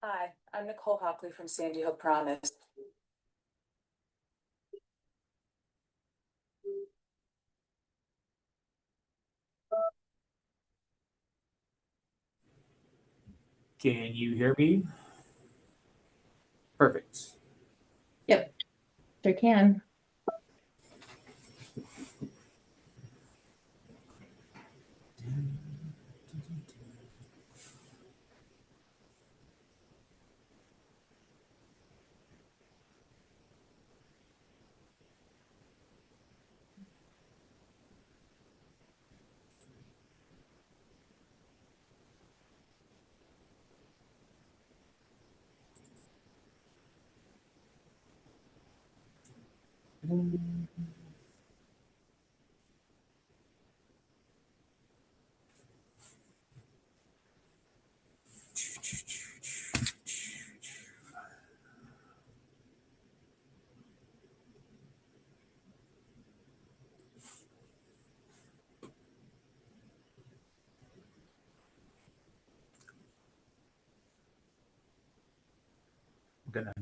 Hi, I'm Nicole Hockley from Sandy Hook Promise. Can you hear me? Perfect. Yep, sure can. I'm gonna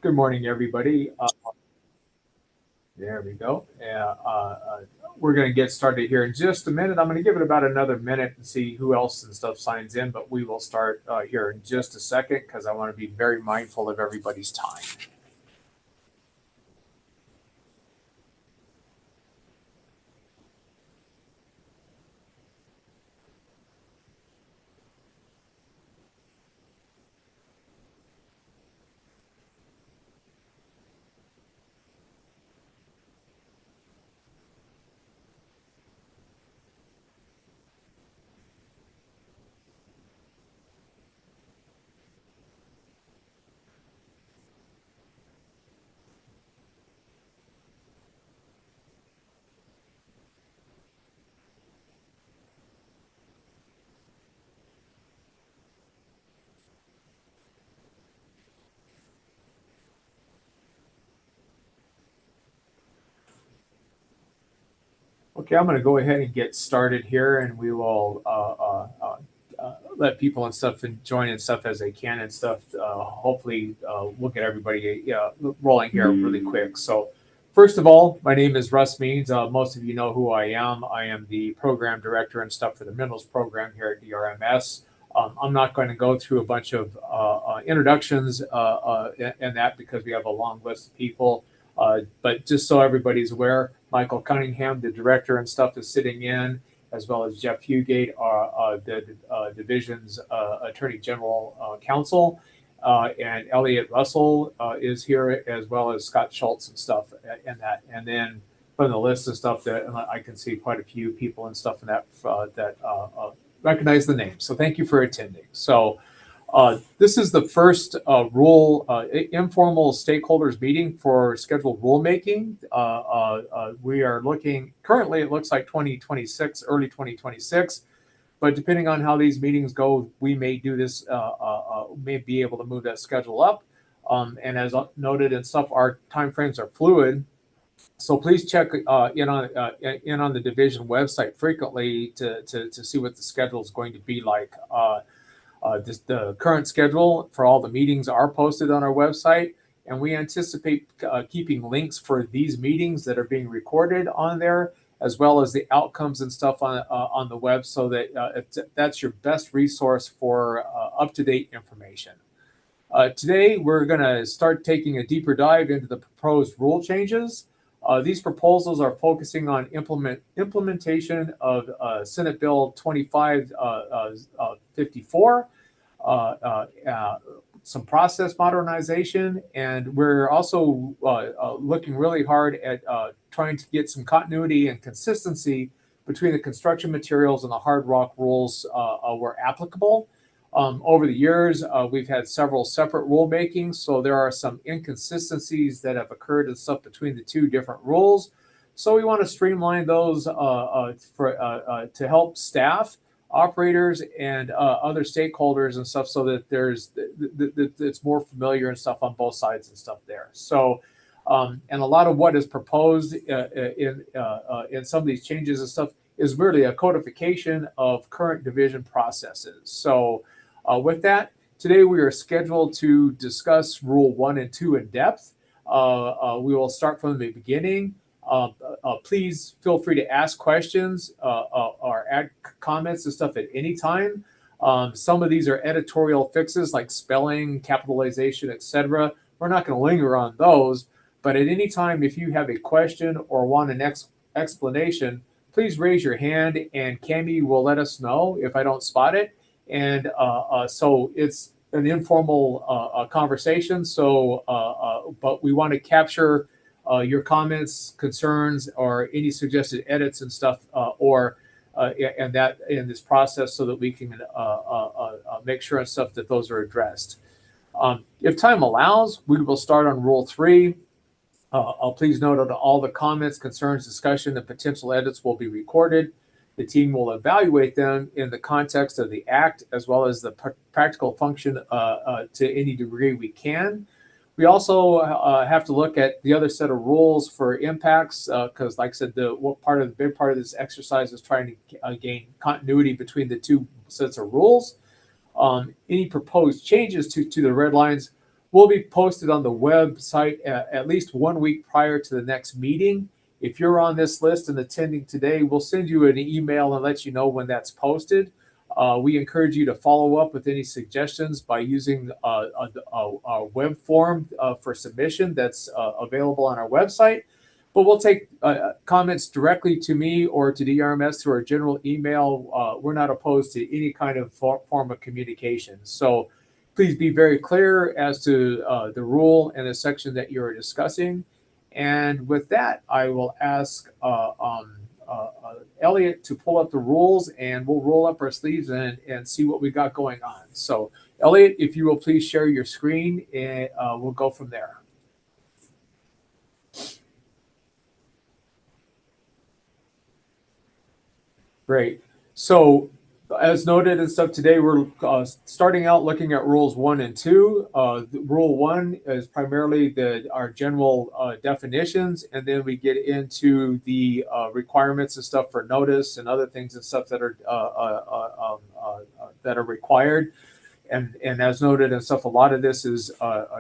Good morning, everybody. There we go. We're going to get started here in just a minute. I'm going to give it about another minute and see who else and stuff signs in, but we will start here in just a second because I want to be very mindful of everybody's time. Okay, I'm going to go ahead and get started here, and we will let people and stuff and join and stuff as they can and stuff. Hopefully, we'll get everybody rolling here really quick. So, first of all, my name is Russ Means. Most of you know who I am. I am the program director and stuff for the Minerals program here at DRMS. I'm not going to go through a bunch of introductions and that because we have a long list of people. But just so everybody's aware, Michael Cunningham, the director and stuff, is sitting in, as well as Jeff Hugate, the division's attorney general counsel, and Elliot Russell is here, as well as Scott Schultz and stuff, and that. And then from the list of stuff that I can see quite a few people and stuff in that that recognize the name. So thank you for attending. So. This is the first informal stakeholders meeting for scheduled rulemaking. We are looking, currently it looks like 2026, early 2026, but depending on how these meetings go, we may do this, may be able to move that schedule up. And as noted and stuff, our timeframes are fluid. So please check in on the division website frequently to see what the schedule is going to be like. The current schedule for all the meetings are posted on our website, and we anticipate keeping links for these meetings that are being recorded on there, as well as the outcomes and stuff on the web, so that that's your best resource for up-to-date information. Today, we're going to start taking a deeper dive into the proposed rule changes. These proposals are focusing on implementation of Senate Bill 2554, some process modernization, and we're also looking really hard at trying to get some continuity and consistency between the construction materials and the hard rock rules where applicable. Over the years, we've had several separate rulemakings, so there are some inconsistencies that have occurred and stuff between the two different rules. So we want to streamline those to help staff, operators, and other stakeholders and stuff, so that it's more familiar and stuff on both sides and stuff there. So, and a lot of what is proposed in some of these changes and stuff is really a codification of current division processes. So. With that, today we are scheduled to discuss Rule 1 and 2 in depth. We will start from the beginning. Please feel free to ask questions or add comments and stuff at any time. Some of these are editorial fixes like spelling, capitalization, etc. We're not going to linger on those, but at any time, if you have a question or want an explanation, please raise your hand and Cami will let us know if I don't spot it. And so it's an informal conversation. So, but we want to capture your comments, concerns, or any suggested edits and stuff, and that in this process, so that we can make sure and stuff that those are addressed. If time allows, we will start on Rule 3. Please note that all the comments, concerns, discussion, and potential edits will be recorded. The team will evaluate them in the context of the act, as well as the practical function to any degree we can. We also have to look at the other set of rules for impacts, because like I said, the big part of this exercise is trying to gain continuity between the two sets of rules. Any proposed changes to the red lines will be posted on the website at least 1 week prior to the next meeting. If you're on this list and attending today, we'll send you an email and let you know when that's posted. We encourage you to follow up with any suggestions by using a web form for submission that's available on our website. But we'll take comments directly to me or to DRMS through our general email. We're not opposed to any kind of form of communication. So please be very clear as to the rule and the section that you're discussing. And with that, I will ask Elliot to pull up the rules, and we'll roll up our sleeves and see what we got going on. So Elliot, if you will please share your screen, and we'll go from there. Great. So as noted and stuff today, we're starting out looking at rules 1 and 2. Rule 1 is primarily our general definitions, and then we get into the requirements and stuff for notice and other things and stuff that are required. And as noted and stuff, a lot of this is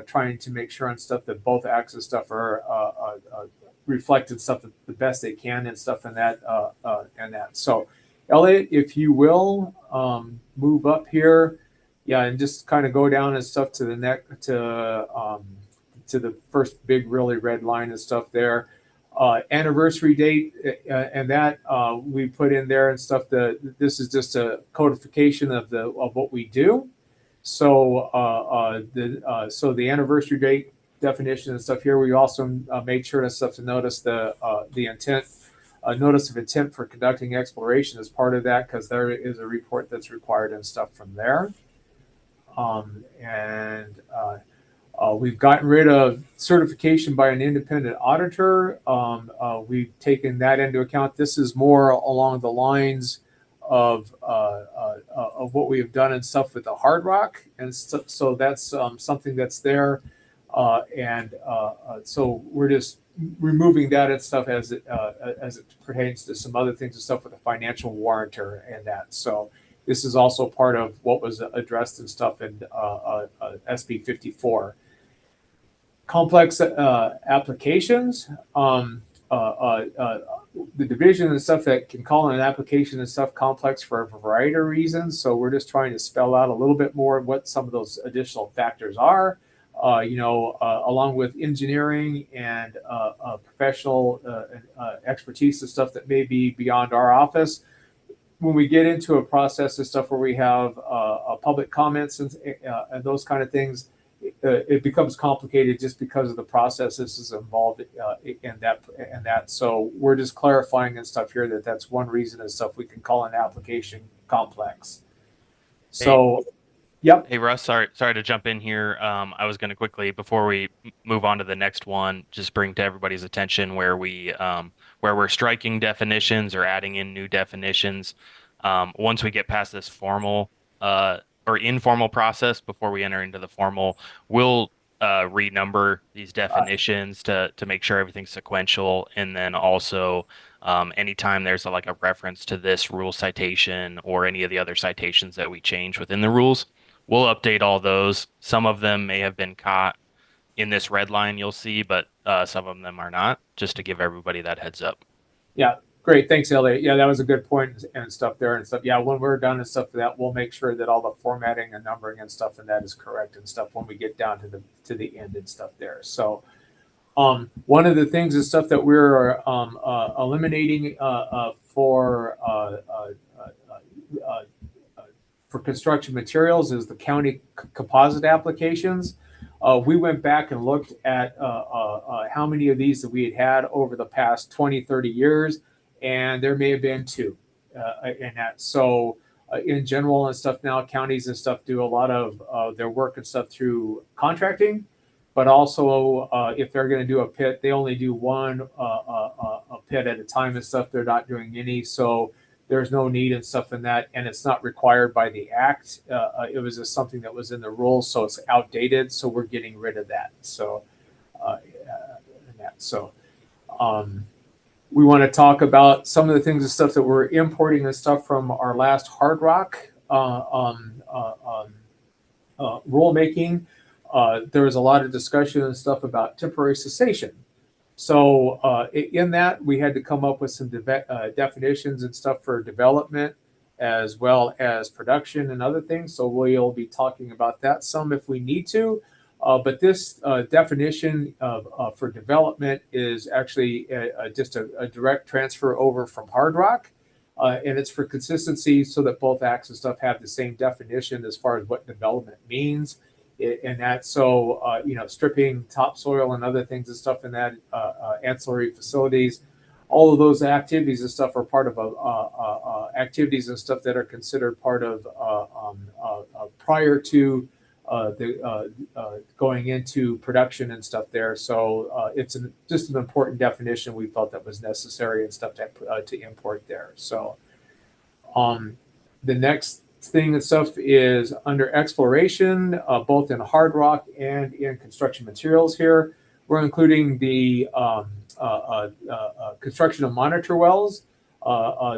trying to make sure and stuff that both acts and stuff are reflected stuff the best they can and stuff in that So Elliot, if you will, move up here, yeah, and just kind of go down and stuff to the to the first big really red line and stuff there. Anniversary date and that we put in there and stuff. This is just a codification of what we do. So so the anniversary date definition and stuff here. We also made sure and stuff to notice the intent. A notice of intent for conducting exploration as part of that, because there is a report that's required and stuff from there. We've gotten rid of certification by an independent auditor. We've taken that into account. This is more along the lines of what we have done and stuff with the Hard Rock, and so that's something that's there. So we're just removing that and stuff as it pertains to some other things and stuff with a financial warrantor and that. So this is also part of what was addressed and stuff in SB 54. Complex applications. The division and stuff that can call an application and stuff complex for a variety of reasons. So we're just trying to spell out a little bit more what some of those additional factors are. Along with engineering and professional expertise and stuff that may be beyond our office. When we get into a process and stuff where we have public comments and those kind of things, it becomes complicated just because of the processes involved in that. So we're just clarifying and stuff here that that's one reason and stuff we can call an application complex. So. Yep. Hey Russ, sorry to jump in here. I was going to quickly, before we move on to the next one, just bring to everybody's attention where we're striking definitions or adding in new definitions. Once we get past this formal or informal process, before we enter into the formal, we'll renumber these definitions to make sure everything's sequential, and then also anytime there's a reference to this rule citation or any of the other citations that we change within the rules, we'll update all those. Some of them may have been caught in this red line you'll see, but some of them are not, just to give everybody that heads up. Yeah, great. Thanks, Elliot. Yeah, that was a good point and stuff there and stuff. Yeah, when we're done and stuff for that, we'll make sure that all the formatting and numbering and stuff and that is correct and stuff when we get down to the end and stuff there. So one of the things and stuff that we're eliminating for construction materials is the county composite applications. We went back and looked at how many of these that we had over the past 20, 30 years, and there may have been 2 in that. So in general and stuff now, counties and stuff do a lot of their work and stuff through contracting, but also if they're going to do a pit, they only do one a pit at a time and stuff. They're not doing any. So there's no need and stuff in that, and it's not required by the act. It was just something that was in the rules, so it's outdated. So we're getting rid of that. So, we want to talk about some of the things and stuff that we're importing and stuff from our last Hard Rock rulemaking. there was a lot of discussion and stuff about temporary cessation. So in that, we had to come up with some definitions and stuff for development as well as production and other things. So we'll be talking about that some if we need to. But this definition for development is actually just a direct transfer over from Hard Rock. And it's for consistency so that both acts and stuff have the same definition as far as what development means. And that, so, stripping topsoil and other things and stuff in that ancillary facilities, all of those activities and stuff are part of activities and stuff that are considered part of prior to going into production and stuff there. So it's just an important definition. We felt that was necessary and stuff to import there. So the next thing and stuff is under exploration, both in hard rock and in construction materials here. We're including the construction of monitor wells.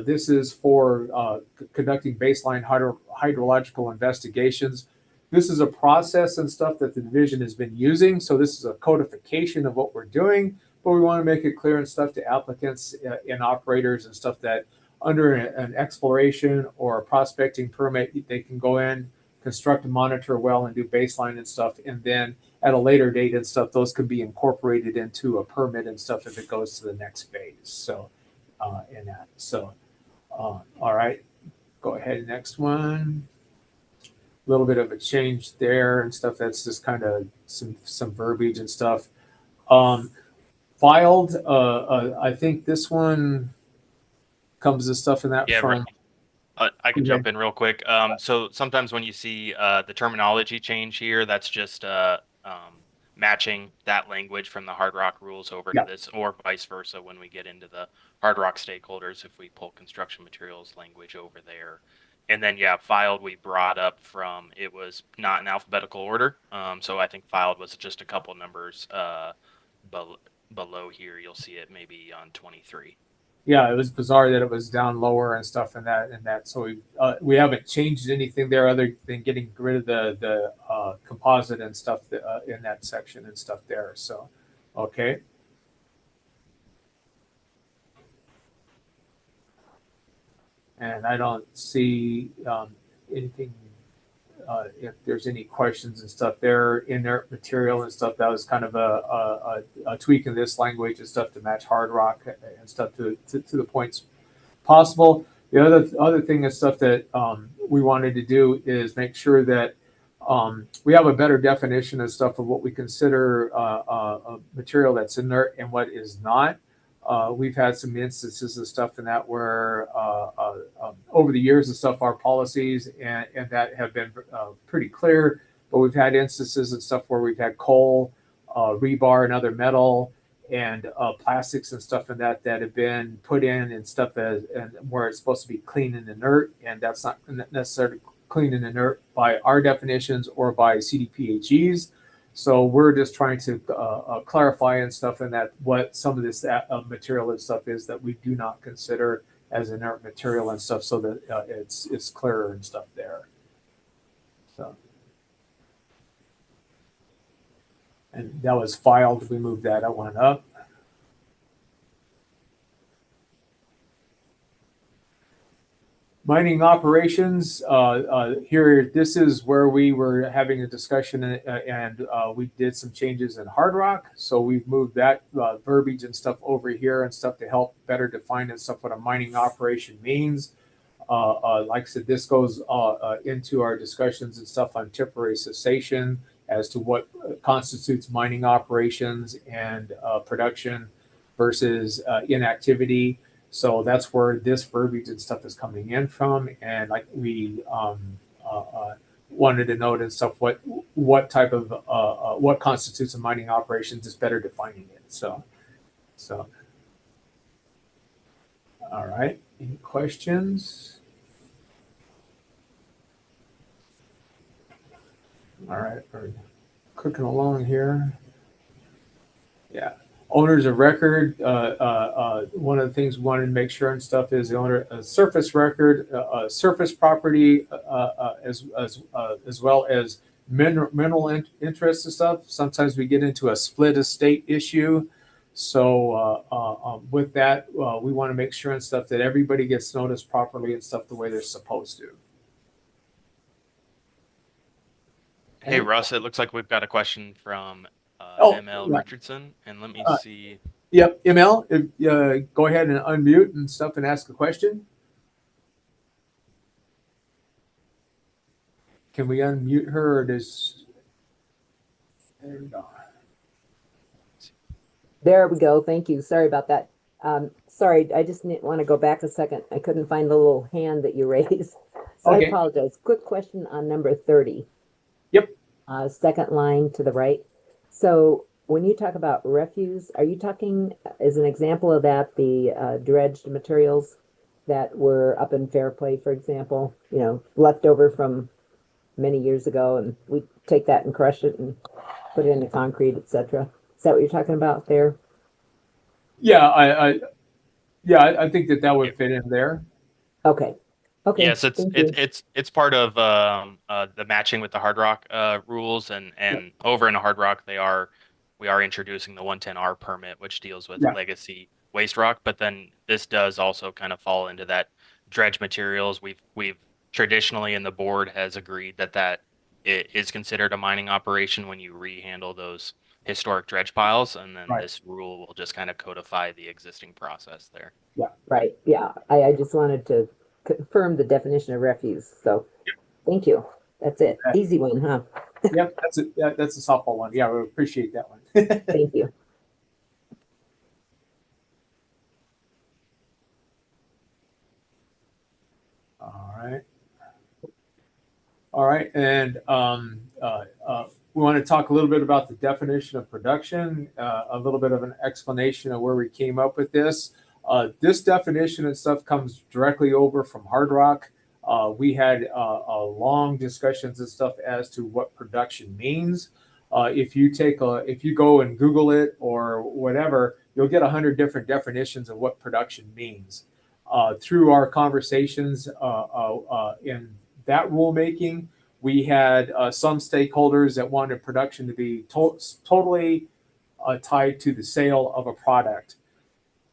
This is for conducting baseline hydrological investigations. This is a process and stuff that the division has been using. So this is a codification of what we're doing, but we want to make it clear and stuff to applicants and operators and stuff that under an exploration or a prospecting permit, they can go in, construct a monitor well and do baseline and stuff. And then at a later date and stuff, those can be incorporated into a permit and stuff if it goes to the next phase. So in that, so all right, go ahead, next one. A little bit of a change there and stuff. That's just kind of some verbiage and stuff. Filed, I think this one comes as stuff in that from. I can jump in real quick. So sometimes when you see the terminology change here, that's just matching that language from the Hard Rock rules over to this, or vice versa when we get into the Hard Rock stakeholders, if we pull construction materials language over there. And then, filed we brought up from, it was not in alphabetical order. So I think filed was just a couple numbers below here. You'll see it maybe on 23. Yeah, it was bizarre that it was down lower and stuff and that. So we haven't changed anything there other than getting rid of the composite and stuff in that section and stuff there. So, okay. And I don't see anything, if there's any questions and stuff there, inert material and stuff. That was kind of a tweak in this language and stuff to match Hard Rock and stuff to the points possible. The other thing and stuff that we wanted to do is make sure that we have a better definition of stuff of what we consider a material that's inert and what is not. We've had some instances of stuff in that where over the years and stuff, our policies and that have been pretty clear, but we've had instances and stuff where we've had coal, rebar and other metal and plastics and stuff in that have been put in and stuff and where it's supposed to be clean and inert, and that's not necessarily clean and inert by our definitions or by CDPHEs. So we're just trying to clarify and stuff in that what some of this material and stuff is that we do not consider as inert material and stuff, so that it's clearer and stuff there. So, and that was filed. We moved that one up. Mining operations, here, this is where we were having a discussion and we did some changes in Hard Rock. So we've moved that verbiage and stuff over here and stuff to help better define and stuff what a mining operation means. Like I said, this goes into our discussions and stuff on temporary cessation as to what constitutes mining operations and production versus inactivity. So that's where this verbiage and stuff is coming in from, and like we wanted to note and stuff what type of what constitutes a mining operation, just better defining it. So all right, any questions? All right, we're cooking along here. Yeah. Owners of record, one of the things we wanted to make sure and stuff is the owner a surface record, surface property, as well as mineral interests and stuff. Sometimes we get into a split estate issue. So with that, we want to make sure and stuff that everybody gets noticed properly and stuff the way they're supposed to. Hey, Russ, it looks like we've got a question from Oh, ML yeah. Richardson, and let me see. Yep, ML, go ahead and unmute and stuff and ask a question. Can we unmute her or does? There we go. There we go. Thank you. Sorry about that. Sorry, I just want to go back a second. I couldn't find the little hand that you raised. So Okay. I apologize. Quick question on number 30. Yep. Second line to the right. So when you talk about refuse, are you talking as an example of that, the dredged materials that were up in Fairplay, for example, left over from many years ago, and we take that and crush it and put it into concrete, etc. Is that what you're talking about there? Yeah, I think that would fit in there. Okay. Okay. Yes, Thank you. it's part of the matching with the Hard Rock rules, and over in Hard Rock we are introducing the 110R permit, which deals with Yeah. legacy waste rock. But then this does also kind of fall into that dredge materials. We've traditionally, and the board has agreed that it is considered a mining operation when you rehandle those historic dredge piles, and then Right. this rule will just kind of codify the existing process there. Right. Yeah. I just wanted to confirm the definition of refuse. So thank you. That's it. Yeah. Easy one, huh? Yep, that's a softball one. Yeah, we appreciate that one. Thank you. All right, and we want to talk a little bit about the definition of production, a little bit of an explanation of where we came up with this. This definition and stuff comes directly over from Hard Rock. We had long discussions and stuff as to what production means. If you go and Google it or whatever, you'll get 100 different definitions of what production means. Through our conversations in that rulemaking, we had some stakeholders that wanted production to be totally tied to the sale of a product.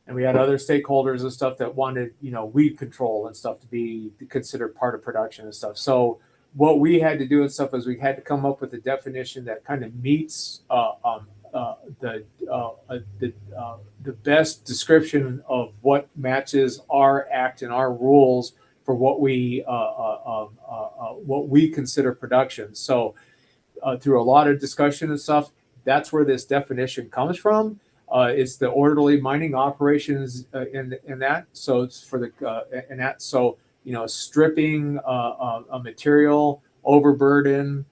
And we had other stakeholders and stuff that wanted, weed control and stuff to be considered part of production and stuff. So what we had to do and stuff is we had to come up with a definition that kind of meets the best description of what matches our act and our rules for what we consider production. So through a lot of discussion and stuff, that's where this definition comes from. It's the orderly mining operations in that. So it's for the in that. So stripping a material, overburden,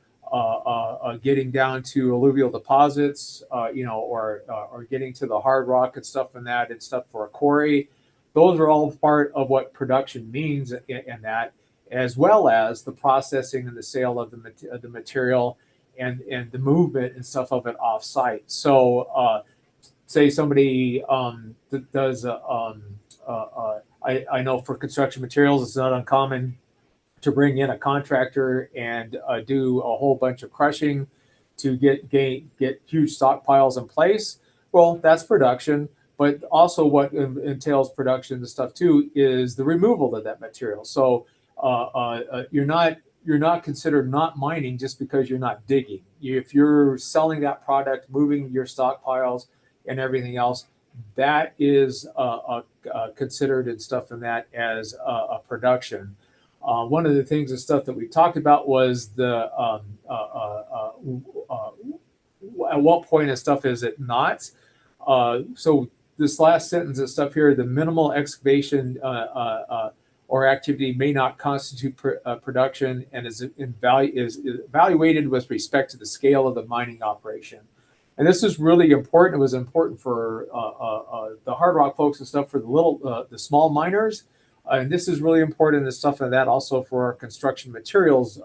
getting down to alluvial deposits, or getting to the hard rock and stuff in that and stuff for a quarry. Those are all part of what production means in that, as well as the processing and the sale of the material and the movement and stuff of it off site. So say somebody does I know for construction materials, it's not uncommon to bring in a contractor and do a whole bunch of crushing to get huge stockpiles in place. Well, that's production, but also what entails production and stuff too is the removal of that material. So you're not considered not mining just because you're not digging. If you're selling that product, moving your stockpiles and everything else, that is considered and stuff in that as a production. One of the things and stuff that we talked about was the at what point and stuff is it not? So this last sentence and stuff here, the minimal excavation or activity may not constitute production and is evaluated with respect to the scale of the mining operation. And this is really important. It was important for the hard rock folks and stuff for the small miners. And this is really important and stuff like that also for our construction materials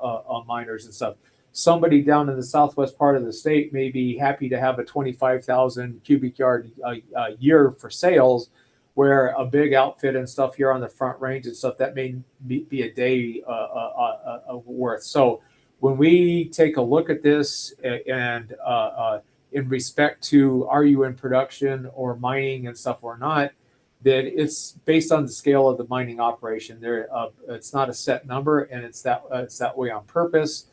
miners and stuff. Somebody down in the southwest part of the state may be happy to have a 25,000 cubic yard a year for sales, where a big outfit and stuff here on the front range and stuff, that may be a day worth. So when we take a look at this and in respect to are you in production or mining and stuff or not, that it's based on the scale of the mining operation. There, it's not a set number, and it's that way on purpose.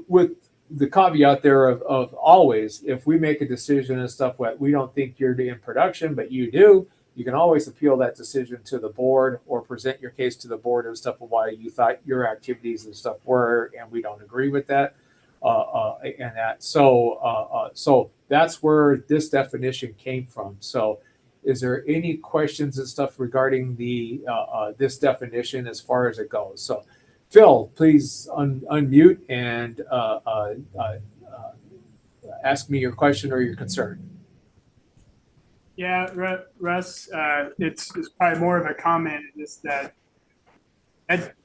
With the caveat there of always, if we make a decision and stuff what we don't think you're in production, but you do, you can always appeal that decision to the board or present your case to the board and stuff of why you thought your activities and stuff were, and we don't agree with that. And that. So that's where this definition came from. So is there any questions and stuff regarding the this definition as far as it goes? So Phil, please unmute and ask me your question or your concern. Yeah, Russ, it's probably more of a comment. Is that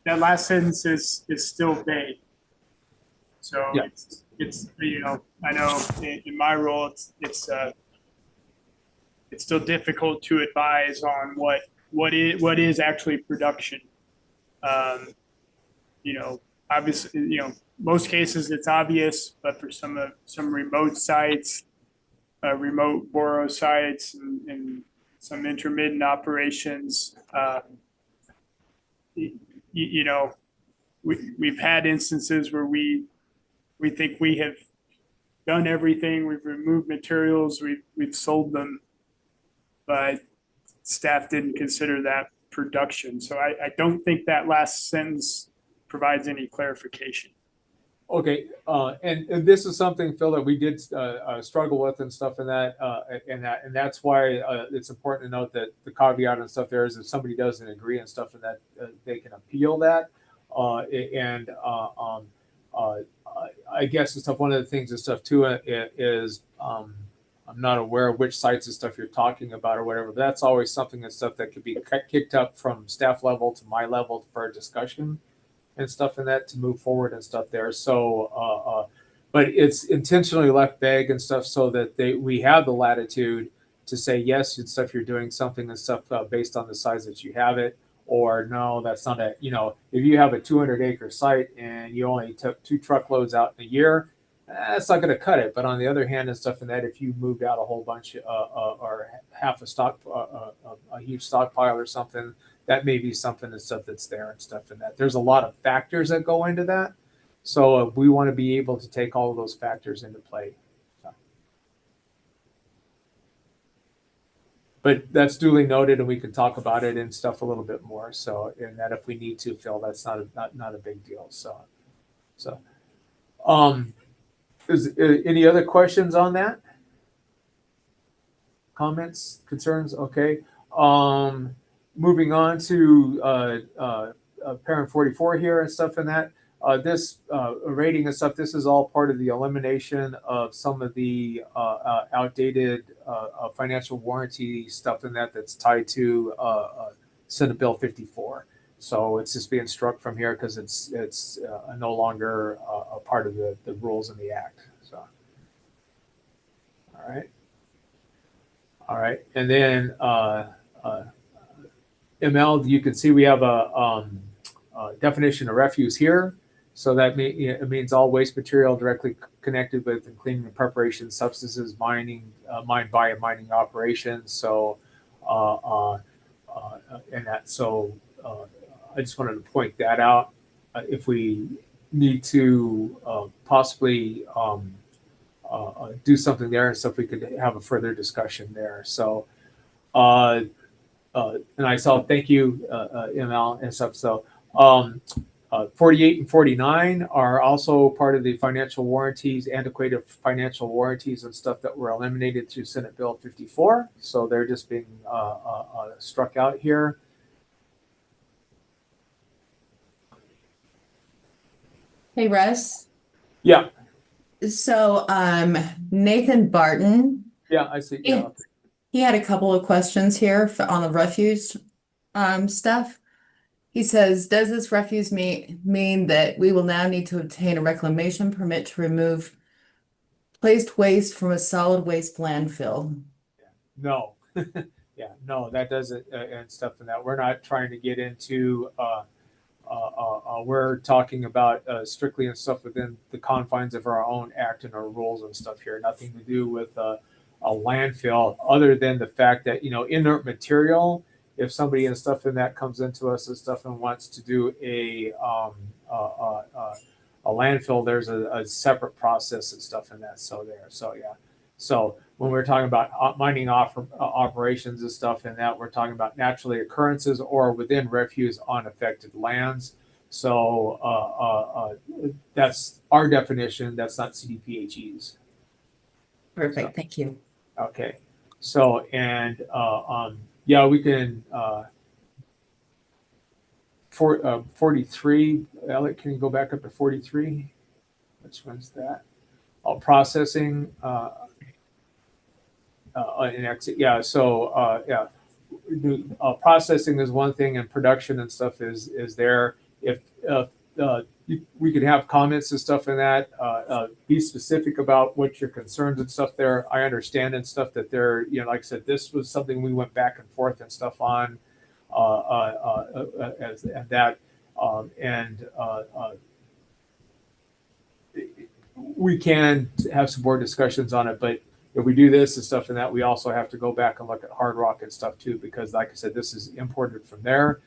last sentence is still vague. So Yeah. it's you know, I know in my role it's still difficult to advise on what is actually production. You know, obviously, you know, most cases it's obvious, but for some remote sites, remote borough sites, and some intermittent operations, you know, we've had instances where we think we have done everything. We've removed materials, we've sold them, but staff didn't consider that production. So I don't think that last sentence provides any clarification. Okay, and this is something, Phil, that we did struggle with and stuff, and that's why it's important to note that the caveat and stuff there is if somebody doesn't agree and stuff, and that they can appeal that, I guess and stuff. One of the things and stuff too is I'm not aware of which sites and stuff you're talking about or whatever. But that's always something and stuff that could be kicked up from staff level to my level for a discussion and stuff and that to move forward and stuff there. So, but it's intentionally left vague and stuff so that we have the latitude to say yes and stuff. You're doing something and stuff based on the size that you have it, or no, that's not a. You know, if you have a 200-acre site and you only took 2 truckloads out in a year, that's not going to cut it. But on the other hand and stuff and that, if you moved out a whole bunch or half a stock, a huge stockpile or something, that may be something and stuff that's there and stuff and that. There's a lot of factors that go into that. So we want to be able to take all of those factors into play. So. But that's duly noted, and we can talk about it and stuff a little bit more. So, and that if we need to, Phil, that's not a big deal. So, is any other questions on that? Comments, concerns? Okay. Moving on to parent 44 here and stuff and that. This rating and stuff, this is all part of the elimination of some of the outdated financial warranty stuff in that's tied to Senate Bill 54. So it's just being struck from here because it's no longer a part of the rules in the act. So, all right, and then ML, you can see we have a definition of refuse here. So that it means all waste material directly connected with and cleaning and preparation substances, mined by a mining operation. So, and that, so I just wanted to point that out. If we need to possibly do something there and stuff, we could have a further discussion there. So, and I saw, thank you, ML and stuff. So, 48 and 49 are also part of the financial warranties, antiquated financial warranties and stuff that were eliminated through Senate Bill 54. So they're just being struck out here. Hey, Russ. Yeah. So, Nathan Barton, Yeah, I see. Yeah. he had a couple of questions here on the refuse stuff. He says, does this refuse mean that we will now need to obtain a reclamation permit to remove placed waste from a solid waste landfill? No. Yeah, no, that doesn't and stuff and that. We're not trying to get into we're talking about strictly and stuff within the confines of our own act and our rules and stuff here. Nothing to do with a landfill, other than the fact that, you know, inert material, if somebody and stuff in that comes into us and stuff and wants to do a landfill, there's a separate process and stuff in that. So yeah. So when we're talking about mining operations and stuff and that, we're talking about naturally occurrences or within refuse on affected lands. So that's our definition. That's not CDPHE's. Perfect, thank you. Okay. So, and yeah, we can 43. Alec, can you go back up to 43? Which one's that? Processing and exit. Yeah. So yeah, processing is one thing, and production and stuff is there. If we could have comments and stuff in that, be specific about what your concerns and stuff there. I understand and stuff that they're, you know, like I said, this was something we went back and forth and stuff on, as and that, and we can have some more discussions on it. But if we do this and stuff and that, we also have to go back and look at hard rock and stuff too, because like I said, this is imported from there.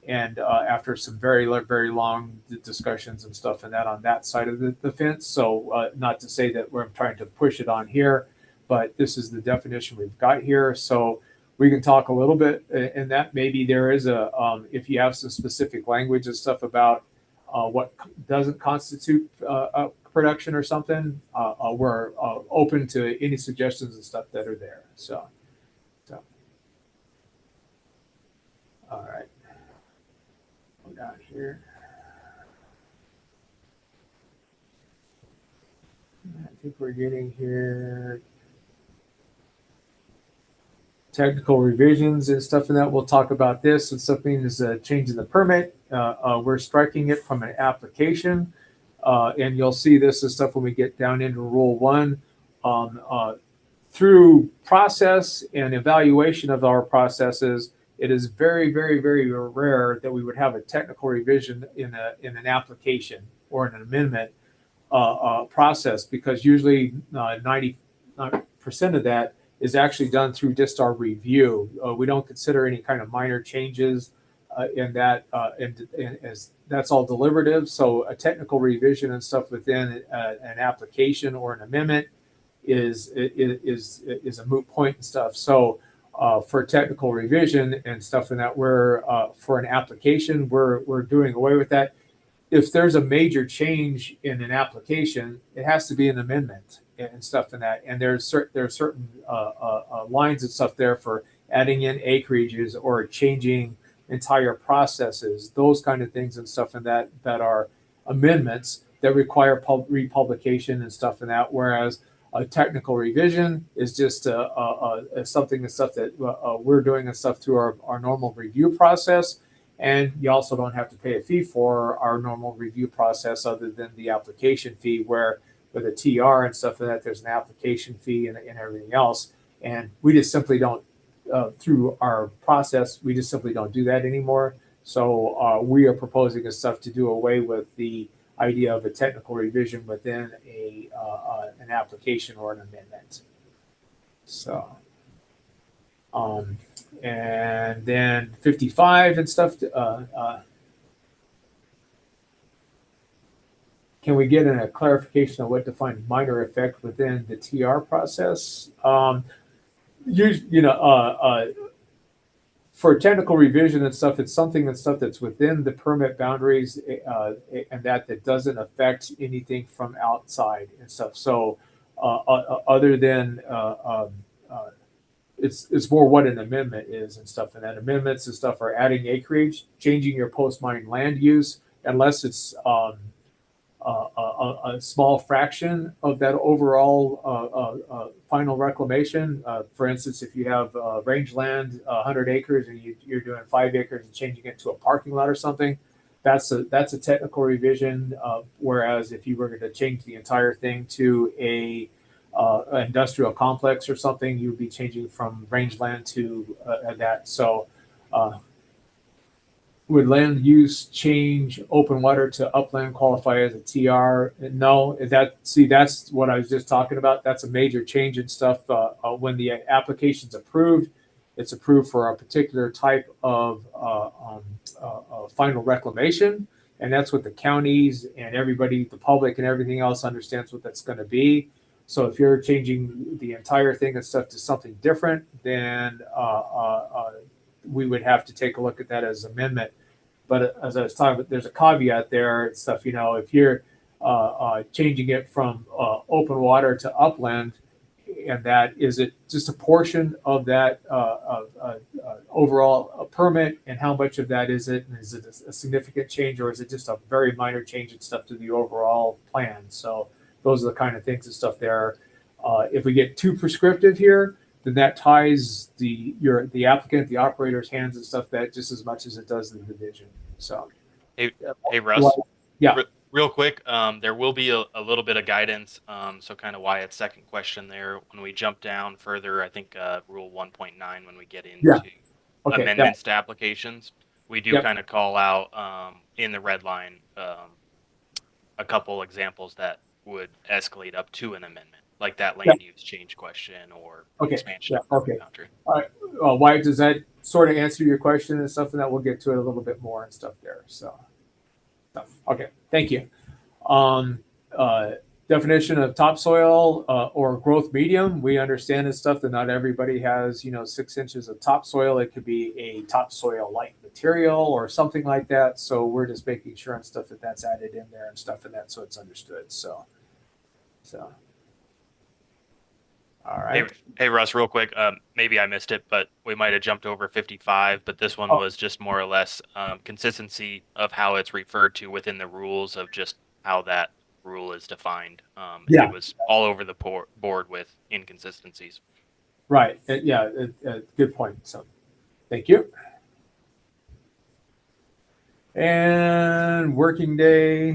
And after some very, very long discussions and stuff and that on that side of the fence. So not to say that we're trying to push it on here, but this is the definition we've got here. So we can talk a little bit in that. Maybe there is if you have some specific language and stuff about what doesn't constitute production or something, we're open to any suggestions and stuff that are there. So all right. Down here. I think we're getting here. Technical revisions and stuff in that. We'll talk about this. And something is changing the permit. We're striking it from an application. And you'll see this and stuff when we get down into Rule 1. Through process and evaluation of our processes, it is very, very, very rare that we would have a technical revision in an application or an amendment process, because usually 90% of that is actually done through just our review. We don't consider any kind of minor changes in that, and as that's all deliberative. So a technical revision and stuff within an application or an amendment is a moot point and stuff. So for technical revision and stuff in that, we're for an application, we're doing away with that. If there's a major change in an application, it has to be an amendment and stuff in that. And there's certain lines and stuff there for adding in acreages or changing entire processes, those kind of things and stuff in that are amendments that require republication and stuff in that. Whereas a technical revision is just something and stuff that we're doing and stuff through our normal review process. And you also don't have to pay a fee for our normal review process other than the application fee, where with a TR and stuff like that, there's an application fee and everything else. And we just simply don't, through our process, we just simply don't do that anymore. So we are proposing and stuff to do away with the idea of a technical revision within an application or an amendment. So, and then 55 and stuff. Can we get a clarification of what defined minor effect within the TR process? For technical revision and stuff, it's something and stuff that's within the permit boundaries and that doesn't affect anything from outside and stuff. So other than it's more what an amendment is and stuff. And that amendments and stuff are adding acreage, changing your post-mining land use, unless it's a small fraction of that overall final reclamation. For instance, if you have rangeland, 100 acres, and you're doing 5 acres and changing it to a parking lot or something, that's a technical revision. Whereas if you were going to change the entire thing to a industrial complex or something, you would be changing from rangeland to that. So would land use change open water to upland qualify as a TR? No, that's what I was just talking about. That's a major change in stuff. When the application's approved, it's approved for a particular type of final reclamation. And that's what the counties and everybody, the public and everything else understands what that's going to be. So if you're changing the entire thing and stuff to something different, then we would have to take a look at that as amendment. But as I was talking about, there's a caveat there and stuff. If you're changing it from open water to upland, and that is it just a portion of that overall permit, and how much of that is it, and is it a significant change, or is it just a very minor change and stuff to the overall plan? So those are the kind of things and stuff there. If we get too prescriptive here, then that ties the applicant, the operator's hands and stuff that just as much as it does the division. So, Hey Russ. Yeah. Real quick, there will be a little bit of guidance. So kind of Wyatt's second question there. When we jump down further, I think Rule 1.9, when we get into amendments to applications, we do kind of call out in the red line a couple examples that would escalate up to an amendment, like that land use change question or expansion of the country. All right. Wyatt, does that sort of answer your question and stuff? And that we'll get to it a little bit more and stuff there. So, okay, thank you. Definition of topsoil or growth medium. We understand and stuff that not everybody has 6 inches of topsoil. It could be a topsoil like material or something like that. So we're just making sure and stuff that that's added in there and stuff and that, so it's understood. So all right. Hey Russ, real quick, maybe I missed it, but we might have jumped over 55, but this one was just more or less consistency of how it's referred to within the rules of just how that rule is defined. It was all over the board with inconsistencies. Right. Good point. So thank you. And working day,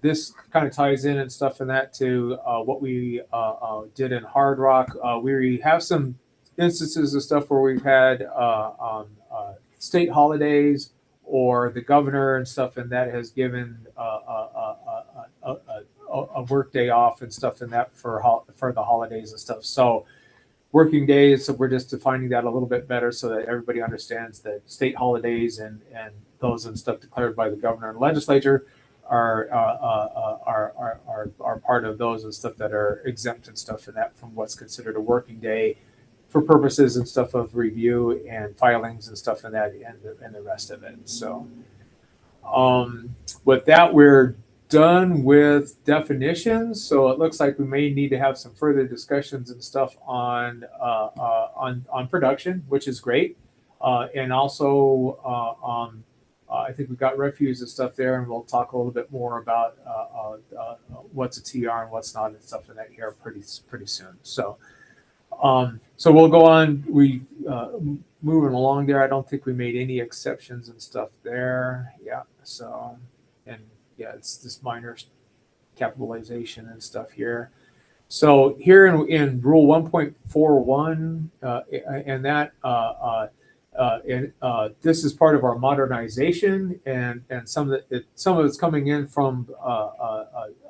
this kind of ties in and stuff and that to what we did in Hard Rock. We have some instances of stuff where we've had state holidays or the governor and stuff, and that has given a work day off and stuff and that for the holidays and stuff. So working days, so we're just defining that a little bit better so that everybody understands that state holidays and those and stuff declared by the governor and legislature are part of those and stuff that are exempt and stuff and that from what's considered a working day for purposes and stuff of review and filings and stuff and that and the rest of it. So with that, we're done with definitions. So it looks like we may need to have some further discussions and stuff on production, which is great. And also I think we've got refuse and stuff there, and we'll talk a little bit more about what's a TR and what's not and stuff in that here pretty soon. So we'll go on. We moving along there. I don't think we made any exceptions and stuff there. Yeah. So it's this minor capitalization and stuff here. So here in Rule 1.41 and that. This is part of our modernization, and some of it's coming in from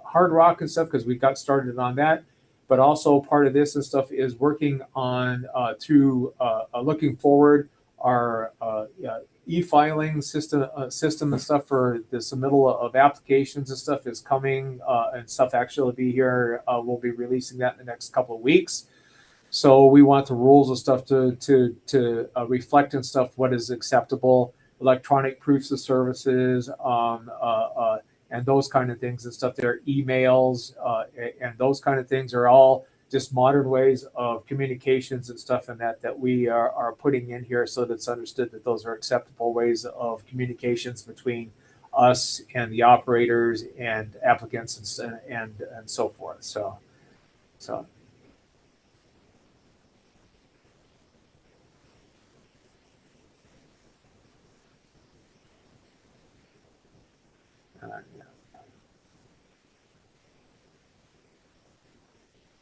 Hard Rock and stuff because we got started on that. But also part of this and stuff is working on through looking forward our e-filing system and stuff for the submittal of applications and stuff is coming and stuff actually will be here. We'll be releasing that in the next couple of weeks. So we want the rules and stuff to reflect and stuff what is acceptable, electronic proofs of services, and those kind of things and stuff. Their emails and those kind of things are all just modern ways of communications and stuff, and that we are putting in here so that it's understood that those are acceptable ways of communications between us and the operators and applicants and so forth. So.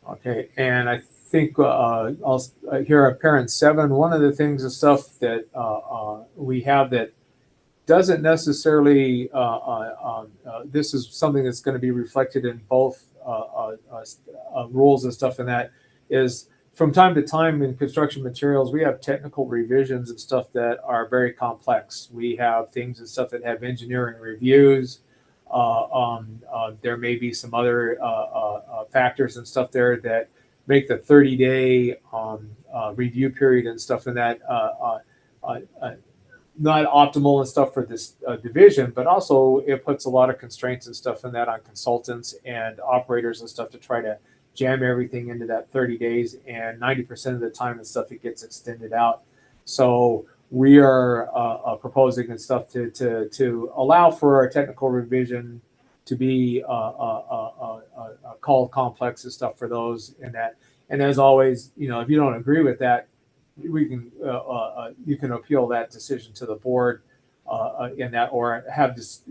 Okay, and I think here at Parent 7, one of the things and stuff that we have that doesn't necessarily, this is something that's going to be reflected in both rules and stuff, and that is from time to time in construction materials, we have technical revisions and stuff that are very complex. We have things and stuff that have engineering reviews. There may be some other factors and stuff there that make the 30-day review period and stuff in that not optimal and stuff for this division, but also it puts a lot of constraints and stuff in that on consultants and operators and stuff to try to jam everything into that 30 days, and 90% of the time and stuff it gets extended out. So we are proposing and stuff to allow for a technical revision to be called complex and stuff for those and that. And as always, if you don't agree with that, we can you can appeal that decision to the board in that, or have this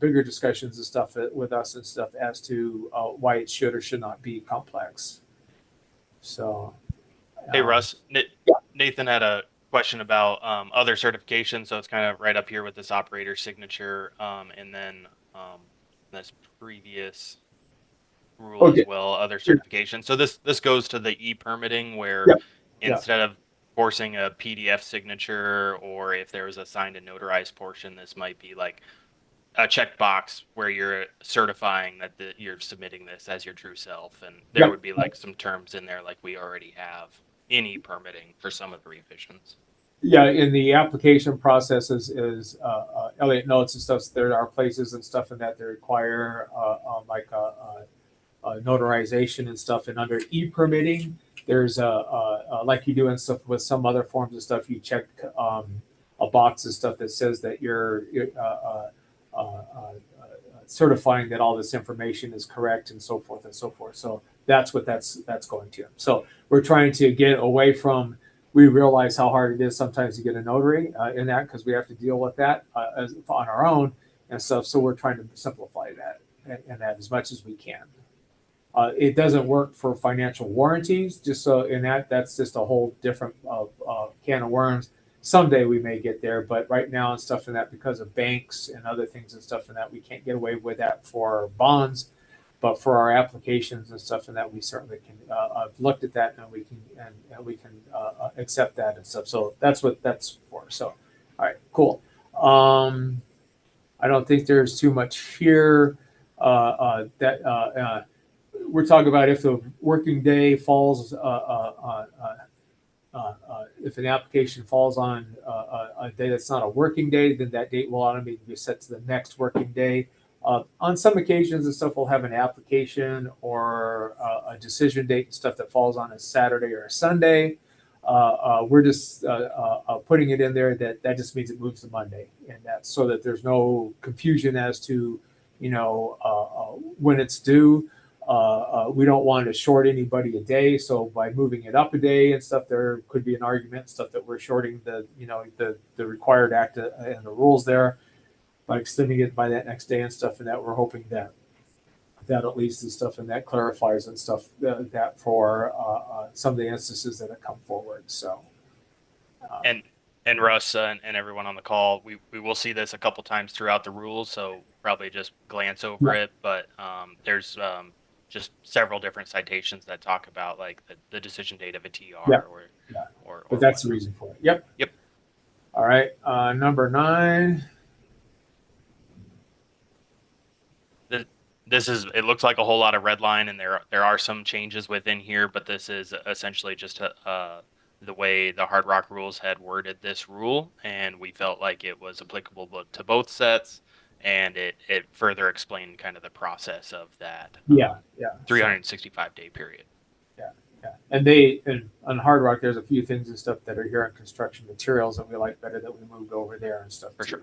bigger discussions and stuff with us and stuff as to why it should or should not be complex. So Hey, Russ, Nathan had a question about other certifications. So it's kind of right up here with this operator signature, and then this previous rule as well, other certifications. So this goes to the e-permitting where instead of forcing a PDF signature, or if there was a signed and notarized portion, this might be like a checkbox where you're certifying that you're submitting this as your true self, and there would be like some terms in there like we already have any permitting for some of the revisions. Yeah, in the application process is Elliot notes and stuff. There are places and stuff in that require like notarization and stuff, and under e-permitting, there's like you do and stuff with some other forms and stuff. You check a box and stuff that says that you're certifying that all this information is correct and so forth and so forth. So that's what that's going to. So we're trying to get away from. We realize how hard it is sometimes to get a notary in that, because we have to deal with that on our own and stuff. So we're trying to simplify that and that as much as we can. It doesn't work for financial warranties, just so in that's just a whole different can of worms. Someday we may get there, but right now and stuff in that, because of banks and other things and stuff in that, we can't get away with that for bonds, but for our applications and stuff in that, we certainly can. I've looked at that, and we can accept that and stuff. So that's what that's for. So, all right, cool. I don't think there's too much here that. We're talking about if the working day falls, if an application falls on a day that's not a working day, then that date will automatically be set to the next working day. On some occasions and stuff, we'll have an application or a decision date and stuff that falls on a Saturday or a Sunday. We're just putting it in there that just means it moves to Monday, and that's so that there's no confusion as to when it's due. We don't want to short anybody a day, so by moving it up a day and stuff, there could be an argument and stuff that we're shorting the required act and the rules there by extending it by that next day and stuff, and that we're hoping that at least and stuff, and that clarifies and stuff that for some of the instances that have come forward. So and Russ and everyone on the call, we will see this a couple times throughout the rules, so probably just glance over it, but there's just several different citations that talk about like the decision date of a TR or but that's the reason for it. Yep. All right. Number 9. This is, it looks like a whole lot of red line, and there are some changes within here, but this is essentially just the way the Hard Rock rules had worded this rule, and we felt like it was applicable to both sets, and it further explained kind of the process of that 365-day period. And on Hard Rock, there's a few things and stuff that are here on construction materials that we like better that we moved over there and stuff. For sure.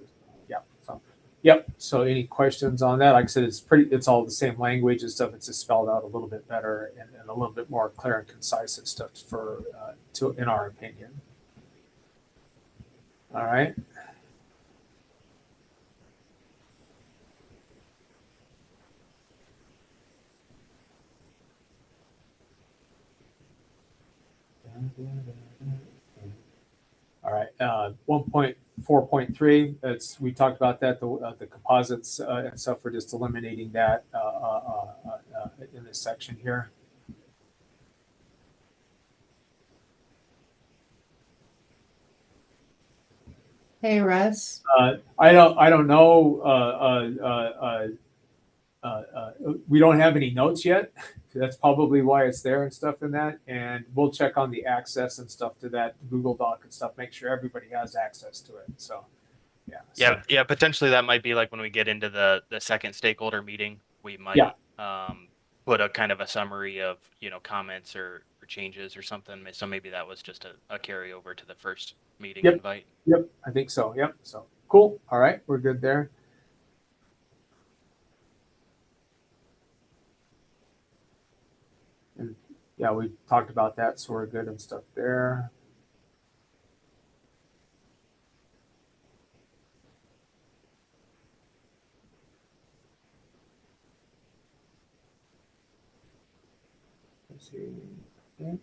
So any questions on that? Like I said, it's all the same language and stuff. It's just spelled out a little bit better and a little bit more clear and concise and stuff in our opinion. All right. All right. 1.4.3, we talked about that, the composites and stuff. We're just eliminating that in this section here. Hey, Russ. I don't know. We don't have any notes yet. That's probably why it's there and stuff in that. And we'll check on the access and stuff to that Google Doc and stuff. Make sure everybody has access to it. So, yeah. Yeah, potentially that might be like when we get into the second stakeholder meeting, we might Yeah. put a kind of a summary of, comments or changes or something. So maybe that was just a carryover to the first meeting Yep. invite. Yep, I think so. Yep. So cool. All right, we're good there. And yeah, we talked about that, so we're good and stuff there. Let's see. Okay.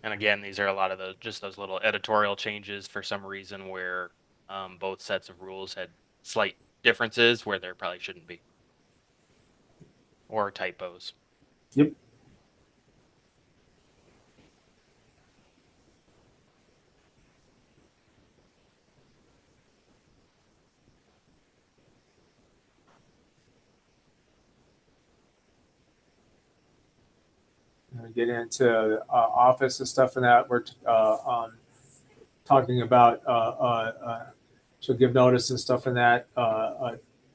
And again, these are a lot of just those little editorial changes for some reason where both sets of rules had slight differences where there probably shouldn't be, or typos. Yep. We get into office and stuff and that. We're talking about she'll give notice and stuff and that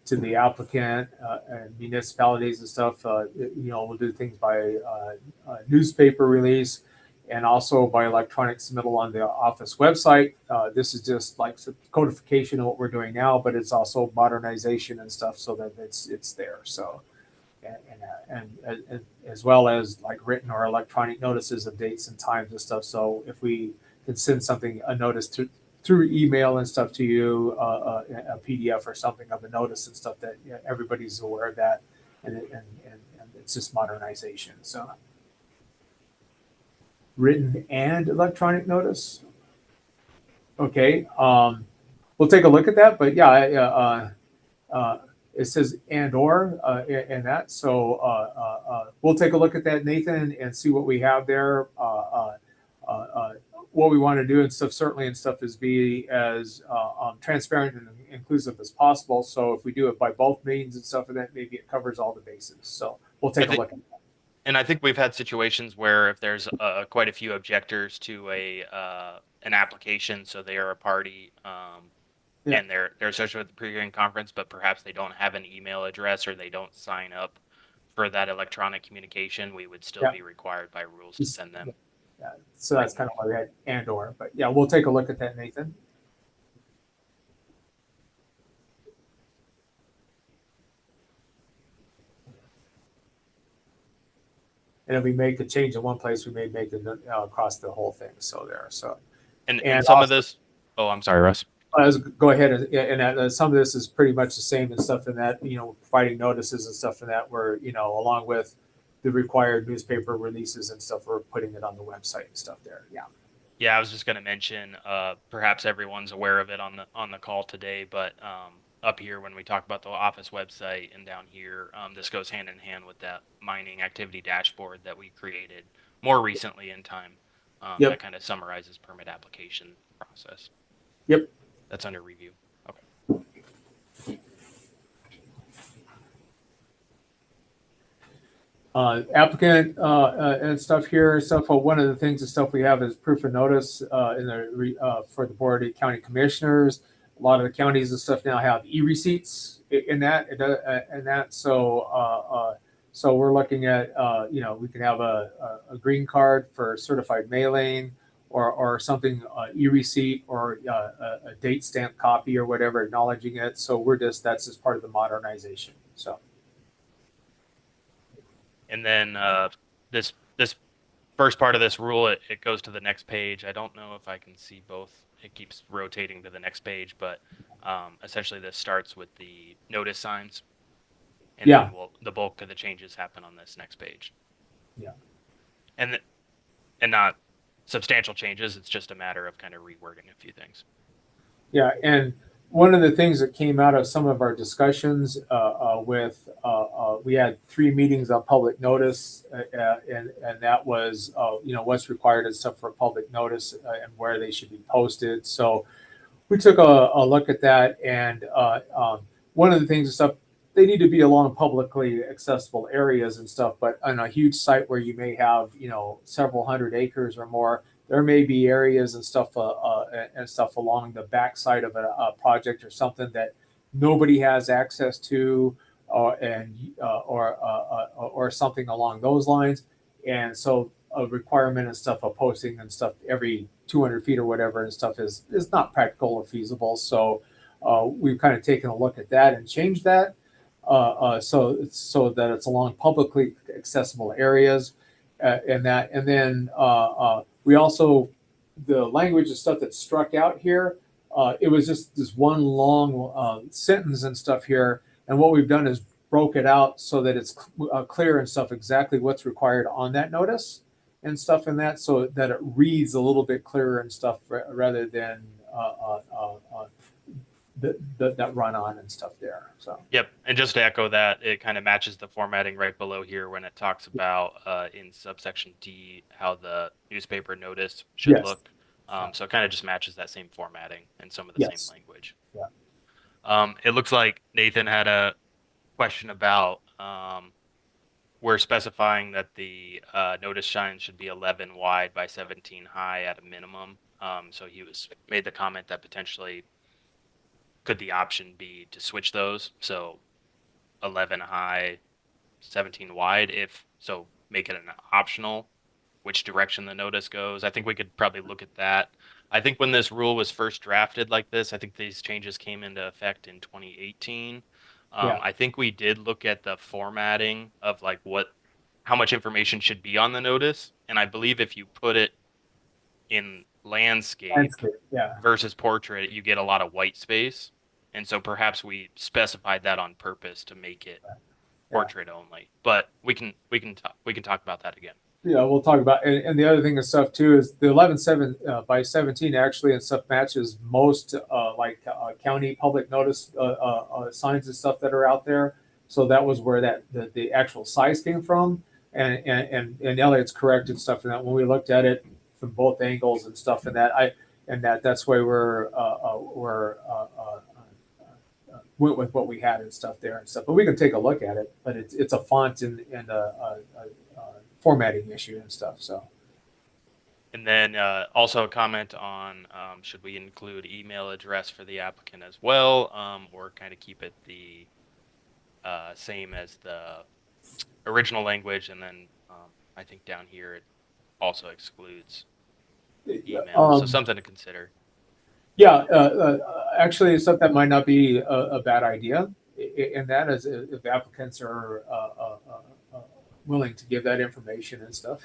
to the applicant and municipalities and stuff. We'll do things by newspaper release and also by electronic submittal on the office website. This is just like codification of what we're doing now, but it's also modernization and stuff so that it's there. So. And as well as like written or electronic notices of dates and times and stuff. So if we can send a notice through email and stuff to you, a PDF or something of a notice and stuff that everybody's aware of that, and it's just modernization. So written and electronic notice. Okay, we'll take a look at that. But yeah, it says and or in that. So we'll take a look at that, Nathan, and see what we have there. What we want to do and stuff, certainly and stuff, is be as transparent and inclusive as possible. So if we do it by both means and stuff, and that maybe it covers all the bases. So we'll take a look at that. And I think we've had situations where if there's quite a few objectors to an application, so they are a party, Yeah. and they're associated with the pre-hearing conference, but perhaps they don't have an email address or they don't sign up for that electronic communication, we would still Yeah. be required by rules to send them. Yeah. So that's kind of why we had and or. But yeah, we'll take a look at that, Nathan. And if we make a change in one place, we may make it across the whole thing. So there. So And And some of also- this, oh, I'm sorry, Russ. go ahead and some of this is pretty much the same and stuff in that, providing notices and stuff in that where, along with the required newspaper releases and stuff, we're putting it on the website and stuff there. Yeah. Yeah, I was just going to mention, perhaps everyone's aware of it on the call today, but up here when we talk about the office website and down here, this goes hand in hand with that mining activity dashboard that we created more recently in time. Yep. That kind of summarizes permit application process. Yep. That's under review. Okay. Applicant and stuff here. Stuff. One of the things and stuff we have is proof of notice for the board of county commissioners. A lot of the counties and stuff now have e-receipts in that. So we're looking at we can have a green card for certified mailing or something e-receipt or a date stamp copy or whatever acknowledging it. So that's just part of the modernization. So. And then this first part of this rule, it goes to the next page. I don't know if I can see both. It keeps rotating to the next page, but essentially this starts with the notice signs. And Yeah. then the bulk of the changes happen on this next page. Yeah. And not substantial changes. It's just a matter of kind of rewording a few things. Yeah, and one of the things that came out of some of our discussions we had 3 meetings on public notice, and that was what's required and stuff for public notice and where they should be posted. So we took a look at that, and one of the things and stuff, they need to be along publicly accessible areas and stuff. But on a huge site where you may have several hundred acres or more, there may be areas and stuff along the backside of a project or something that nobody has access to, or something along those lines. And so a requirement and stuff of posting and stuff every 200 feet or whatever and stuff is not practical or feasible. So we've kind of taken a look at that and changed that so that it's along publicly accessible areas, and then we also, the language and stuff that struck out here, it was just this one long sentence and stuff here, and what we've done is broke it out so that it's clear and stuff exactly what's required on that notice and stuff in that, so that it reads a little bit clearer and stuff rather than that run on and stuff there. So Yep, and just to echo that, it kind of matches the formatting right below here when it talks about in subsection D how the newspaper notice should Yes. look. So it kind of just matches that same formatting and some of the Yes. same language. Yeah. It looks like Nathan had a question about we're specifying that the notice sign should be 11 wide by 17 high at a minimum. So he made the comment that potentially could the option be to switch those? So 11 high, 17 wide, if so, make it an optional which direction the notice goes. I think we could probably look at that. I think when this rule was first drafted like this, I think these changes came into effect in 2018. Yeah. I think we did look at the formatting of like how much information should be on the notice, and I believe if you put it in landscape Yeah. versus portrait, you get a lot of white space. And so perhaps we specified that on purpose to make it portrait only. But we can talk about that again. Yeah, we'll talk about, and the other thing and stuff too is the 11 by 17 actually and stuff matches most county public notice signs and stuff that are out there. So that was where the actual size came from, and Elliot's correct and stuff. And that when we looked at it from both angles and stuff, that's why we're went with what we had and stuff there and stuff. But we can take a look at it. But it's a font and a formatting issue and stuff. So, and then also a comment on should we include email address for the applicant as well, or kind of keep it the same as the original language, and then I think down here it also excludes email, so something to consider. Yeah, actually, stuff that might not be a bad idea, and that is if applicants are willing to give that information and stuff.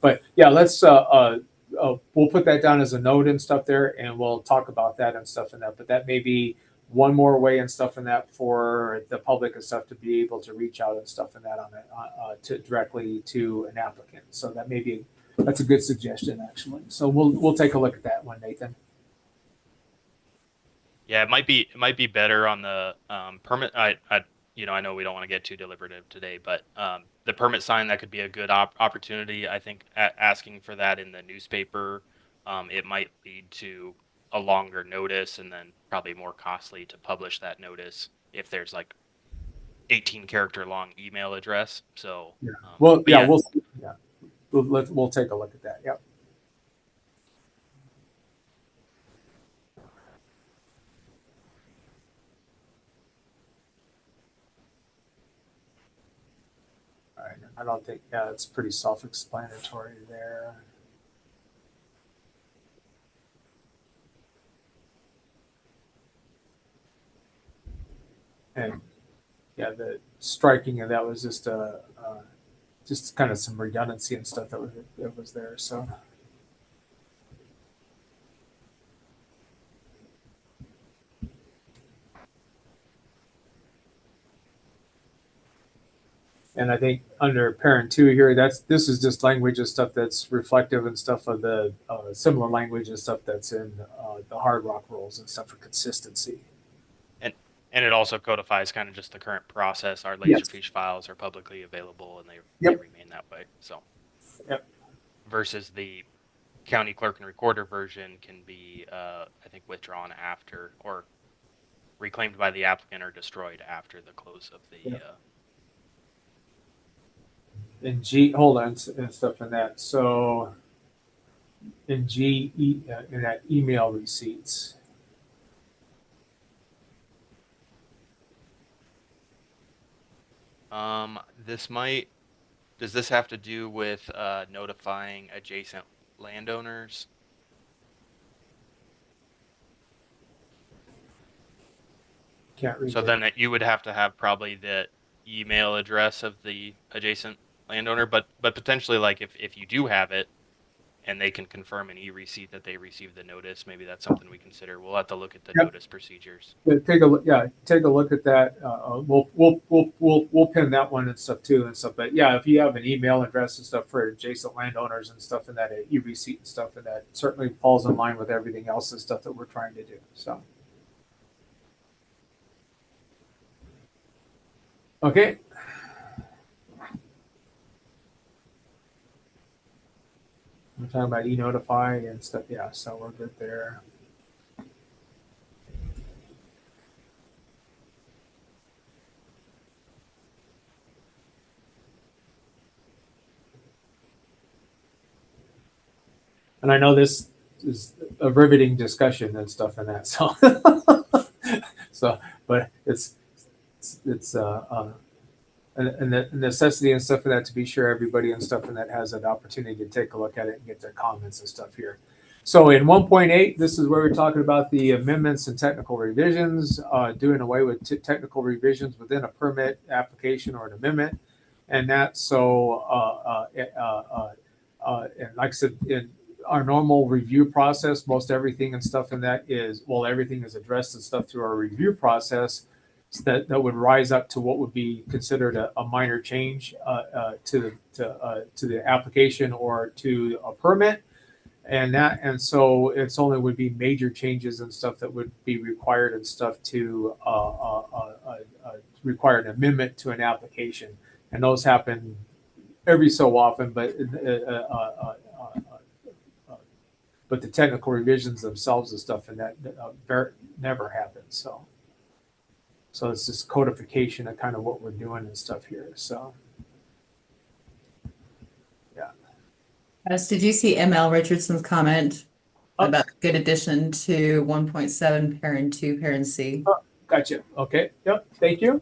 But yeah, let's we'll put that down as a note and stuff there, and we'll talk about that and stuff in that. But that may be one more way and stuff in that for the public and stuff to be able to reach out and stuff in that to directly to an applicant. So that's a good suggestion actually. So we'll take a look at that one, Nathan. Yeah, it might be better on the permit. I know we don't want to get too deliberative today, but the permit sign, that could be a good opportunity. I think asking for that in the newspaper, it might lead to a longer notice and then probably more costly to publish that notice if there's like 18 character long email address. So we'll take a look at that. Yep. All right. I don't think it's pretty self-explanatory there. And yeah, the striking of that was just kind of some redundancy and stuff that was there. So. And I think under parent two here, this is just language and stuff that's reflective and stuff of the similar language and stuff that's in the Hard Rock rules and stuff for consistency. And it also codifies kind of just the current process. Our Yes. Laserfiche files are publicly available and they Yep. remain that way. So, Yep. versus the county clerk and recorder version can be, I think, withdrawn after or reclaimed by the applicant or destroyed after the close of the. Yep. In G, hold on, and stuff in that. So in G, in that email receipts. Does this have to do with notifying adjacent landowners? Can't read So that. then that you would have to have probably the email address of the adjacent landowner, but potentially like if you do have it and they can confirm an e-receipt that they received the notice, maybe that's something we consider. We'll have to look at the Yep. notice procedures. Take a look. Yeah, take a look at that. We'll pin that one and stuff too and stuff. But yeah, if you have an email address and stuff for adjacent landowners and stuff, and that e-receipt and stuff, and that certainly falls in line with everything else and stuff that we're trying to do. So. Okay. We're talking about e-notify and stuff. Yeah, so we're good there. And I know this is a riveting discussion and stuff and that. So, but it's a necessity and stuff for that to be sure everybody and stuff and that has an opportunity to take a look at it and get their comments and stuff here. So in 1.8, this is where we're talking about the amendments and technical revisions, doing away with technical revisions within a permit application or an amendment. And that, so, and like I said, in our normal review process, most everything and stuff in that is, well, everything is addressed and stuff through our review process. That would rise up to what would be considered a minor change to the application or to a permit, and so it's only would be major changes and stuff that would be required and stuff to require an amendment to an application, and those happen every so often, but the technical revisions themselves and stuff and that never happen. So it's just codification of kind of what we're doing and stuff here. So, yeah. Did you see ML Richardson's comment about good addition to 1.7 parent 2 parent C? Gotcha. Okay. Yep. Thank you.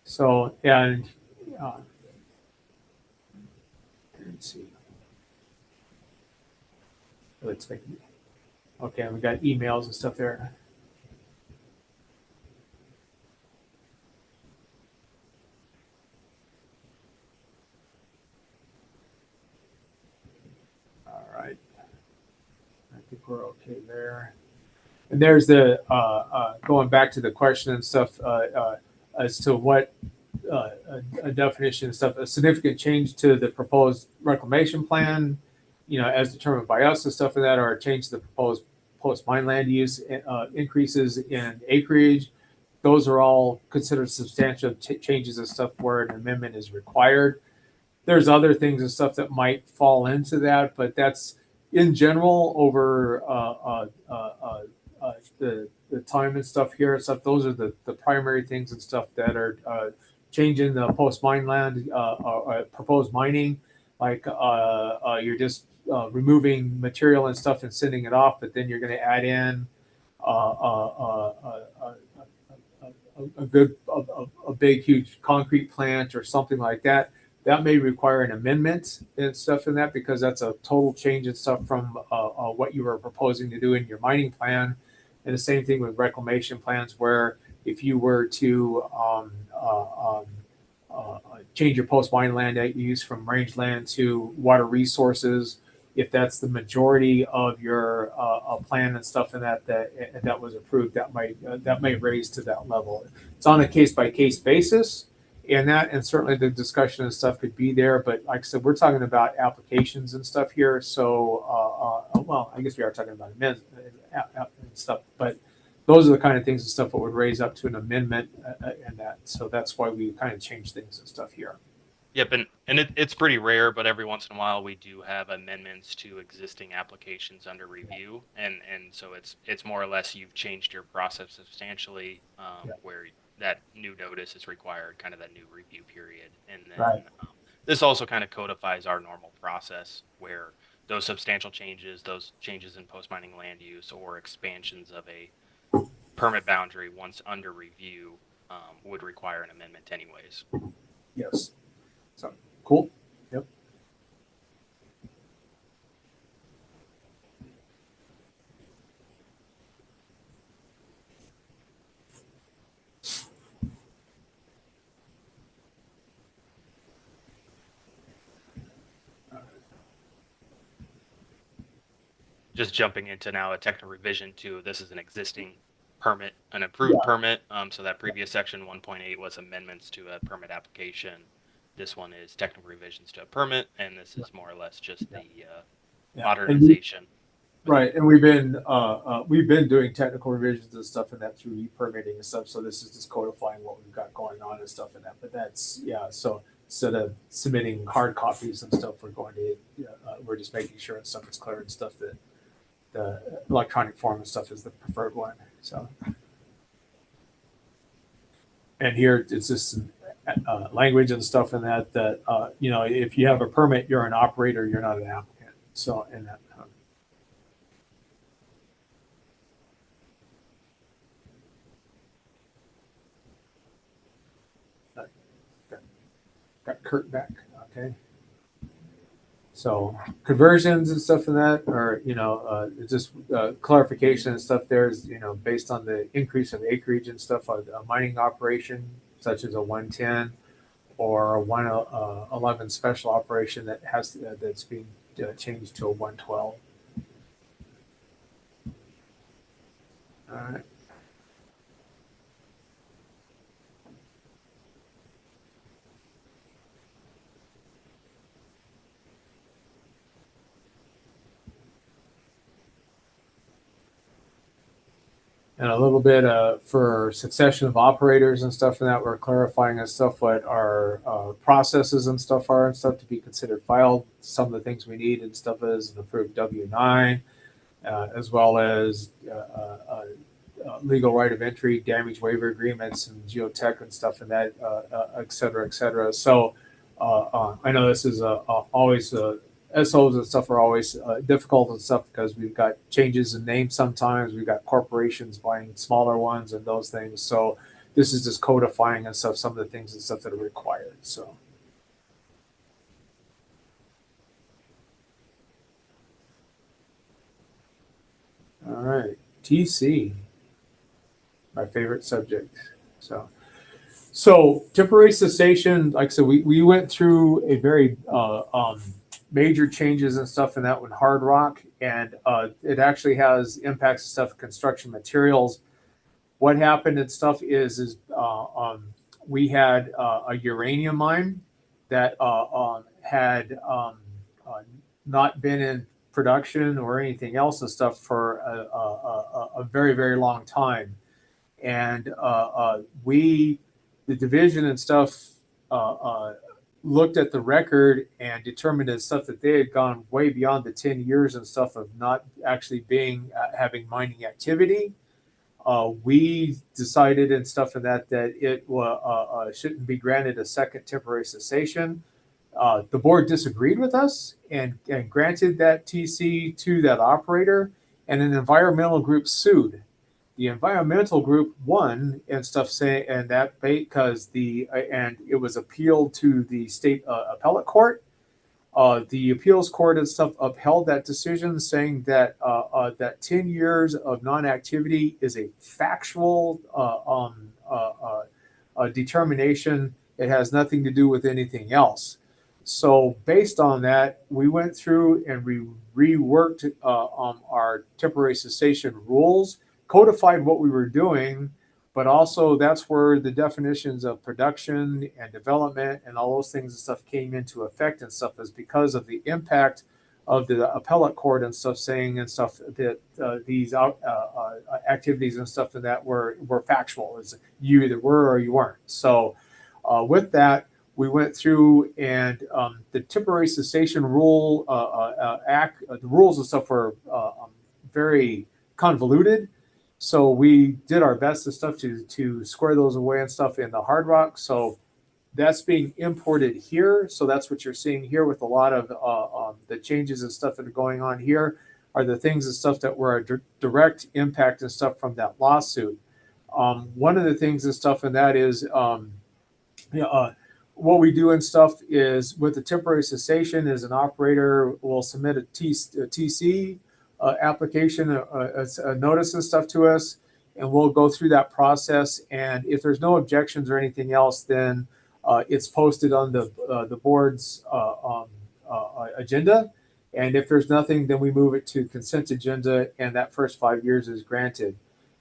So, and let's see. Let's make it. Okay, we got emails and stuff there. I think we're okay there. And there's the going back to the question and stuff as to what a definition and stuff, a significant change to the proposed reclamation plan, as determined by us and stuff like that, or a change to the proposed post-mine land use, increases in acreage. Those are all considered substantial changes and stuff where an amendment is required. There's other things and stuff that might fall into that, but that's in general over the time and stuff here and stuff. Those are the primary things and stuff that are changing the post mine land, proposed mining. Like you're just removing material and stuff and sending it off, but then you're going to add in a big huge concrete plant or something like that. That may require an amendment and stuff in that because that's a total change and stuff from what you were proposing to do in your mining plan. And the same thing with reclamation plans, where if you were to change your post-mine land use from rangeland to water resources, if that's the majority of your plan and stuff and that was approved, that may raise to that level. It's on a case-by-case basis. and that, and certainly the discussion and stuff could be there. But like I said, we're talking about applications and stuff here. So, well, I guess we are talking about amendments and stuff, but those are the kind of things and stuff that would raise up to an amendment and that. So that's why we kind of change things and stuff here. Yep, and it's pretty rare, but every once in a while we do have amendments to existing applications under review, and so it's more or less you've changed your process substantially, where that new notice is required, kind of that new review period, and then Right. this also kind of codifies our normal process where those substantial changes, those changes in post mining land use or expansions of a permit boundary once under review would require an amendment anyways. Yes. So cool. Yep. Just jumping into now a technical revision to this is an existing permit, an approved permit. So that previous section 1.8 was amendments to a permit application. This one is technical revisions to a permit, and this is more or less just the modernization. Right, and we've been doing technical revisions and stuff and that through e-permitting and stuff. So this is just codifying what we've got going on and stuff and that. But that's so instead of submitting hard copies and stuff, we're just making sure and stuff is clear and stuff that the electronic form and stuff is the preferred one. So, and here it's just language and stuff and that if you have a permit, you're an operator, you're not an applicant. So in that. Got Kurt back. Okay. So conversions and stuff and that, or just clarification and stuff. There's based on the increase of acreage and stuff, a mining operation such as a 110 or a 111 special operation that's being changed to a 112. All right. And a little bit for succession of operators and stuff and that, we're clarifying and stuff what our processes and stuff are and stuff to be considered filed. Some of the things we need and stuff is an approved W-9, as well as legal right of entry, damage waiver agreements, and geotech and stuff and that, et cetera, et cetera. So I know this is always SOs and stuff are always difficult and stuff because we've got changes in names sometimes. We've got corporations buying smaller ones and those things. So this is just codifying and stuff, some of the things and stuff that are required. So. All right, TC, my favorite subject. So temporary cessation, like I said, we went through a very major changes and stuff in that one, Hard Rock, and it actually has impacts and stuff, construction materials. What happened and stuff is we had a uranium mine that had not been in production or anything else and stuff for a very, very long time. And the division and stuff looked at the record and determined and stuff that they had gone way beyond the 10 years and stuff of not actually having mining activity. We decided and stuff in that it shouldn't be granted a second temporary cessation. The board disagreed with us and granted that TC to that operator, and an environmental group sued. The environmental group won and stuff because and it was appealed to the state appellate court. The appeals court and stuff upheld that decision, saying that that 10 years of non-activity is a factual determination. It has nothing to do with anything else. So based on that, we went through and we reworked our temporary cessation rules, codified what we were doing, but also that's where the definitions of production and development and all those things and stuff came into effect and stuff, is because of the impact of the appellate court and stuff saying and stuff that these activities and stuff that were factual, is you either were or you weren't. So with that, we went through and the temporary cessation rule act, the rules and stuff were very convoluted. So we did our best and stuff to square those away and stuff in the Hard Rock. So that's being imported here. So that's what you're seeing here with a lot of the changes and stuff that are going on here are the things and stuff that were a direct impact and stuff from that lawsuit. One of the things and stuff, and that is, what we do and stuff is with the temporary cessation is an operator will submit a TC application, a notice and stuff to us, and we'll go through that process. And if there's no objections or anything else, then it's posted on the board's agenda. And if there's nothing, then we move it to consent agenda, and that first 5 years is granted.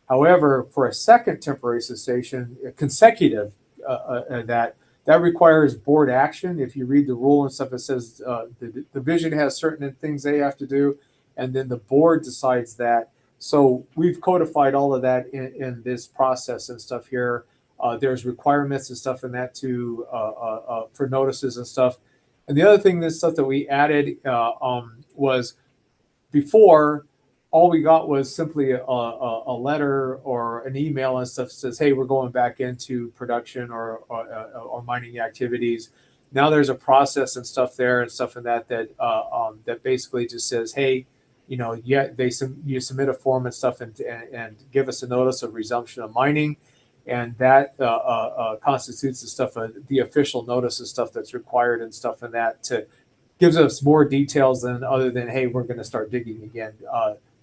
However, for a second temporary cessation, consecutive, that requires board action. If you read the rule and stuff, it says the division has certain things they have to do, and then the board decides that. So we've codified all of that in this process and stuff here. There's requirements and stuff in that to for notices and stuff. And the other thing, this stuff that we added was before, all we got was simply a letter or an email and stuff that says, hey, we're going back into production or mining activities. Now there's a process and stuff there and stuff in that basically just says, hey, you know, you submit a form and stuff and give us a notice of resumption of mining. And that constitutes the stuff, the official notice and stuff that's required and stuff in that gives us more details than other than, hey, we're going to start digging again.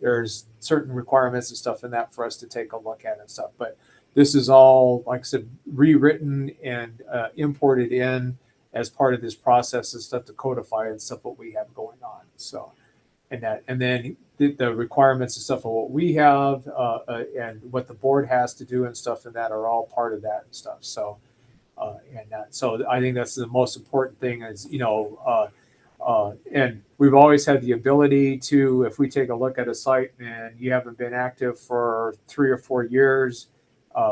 There's certain requirements and stuff in that for us to take a look at and stuff. But this is all, like I said, rewritten and imported in as part of this process and stuff to codify and stuff what we have going on. So, and then the requirements and stuff of what we have and what the board has to do and stuff and that are all part of that and stuff. So, so I think that's the most important thing is, you know, and we've always had the ability to, if we take a look at a site and you haven't been active for 3 or 4 years,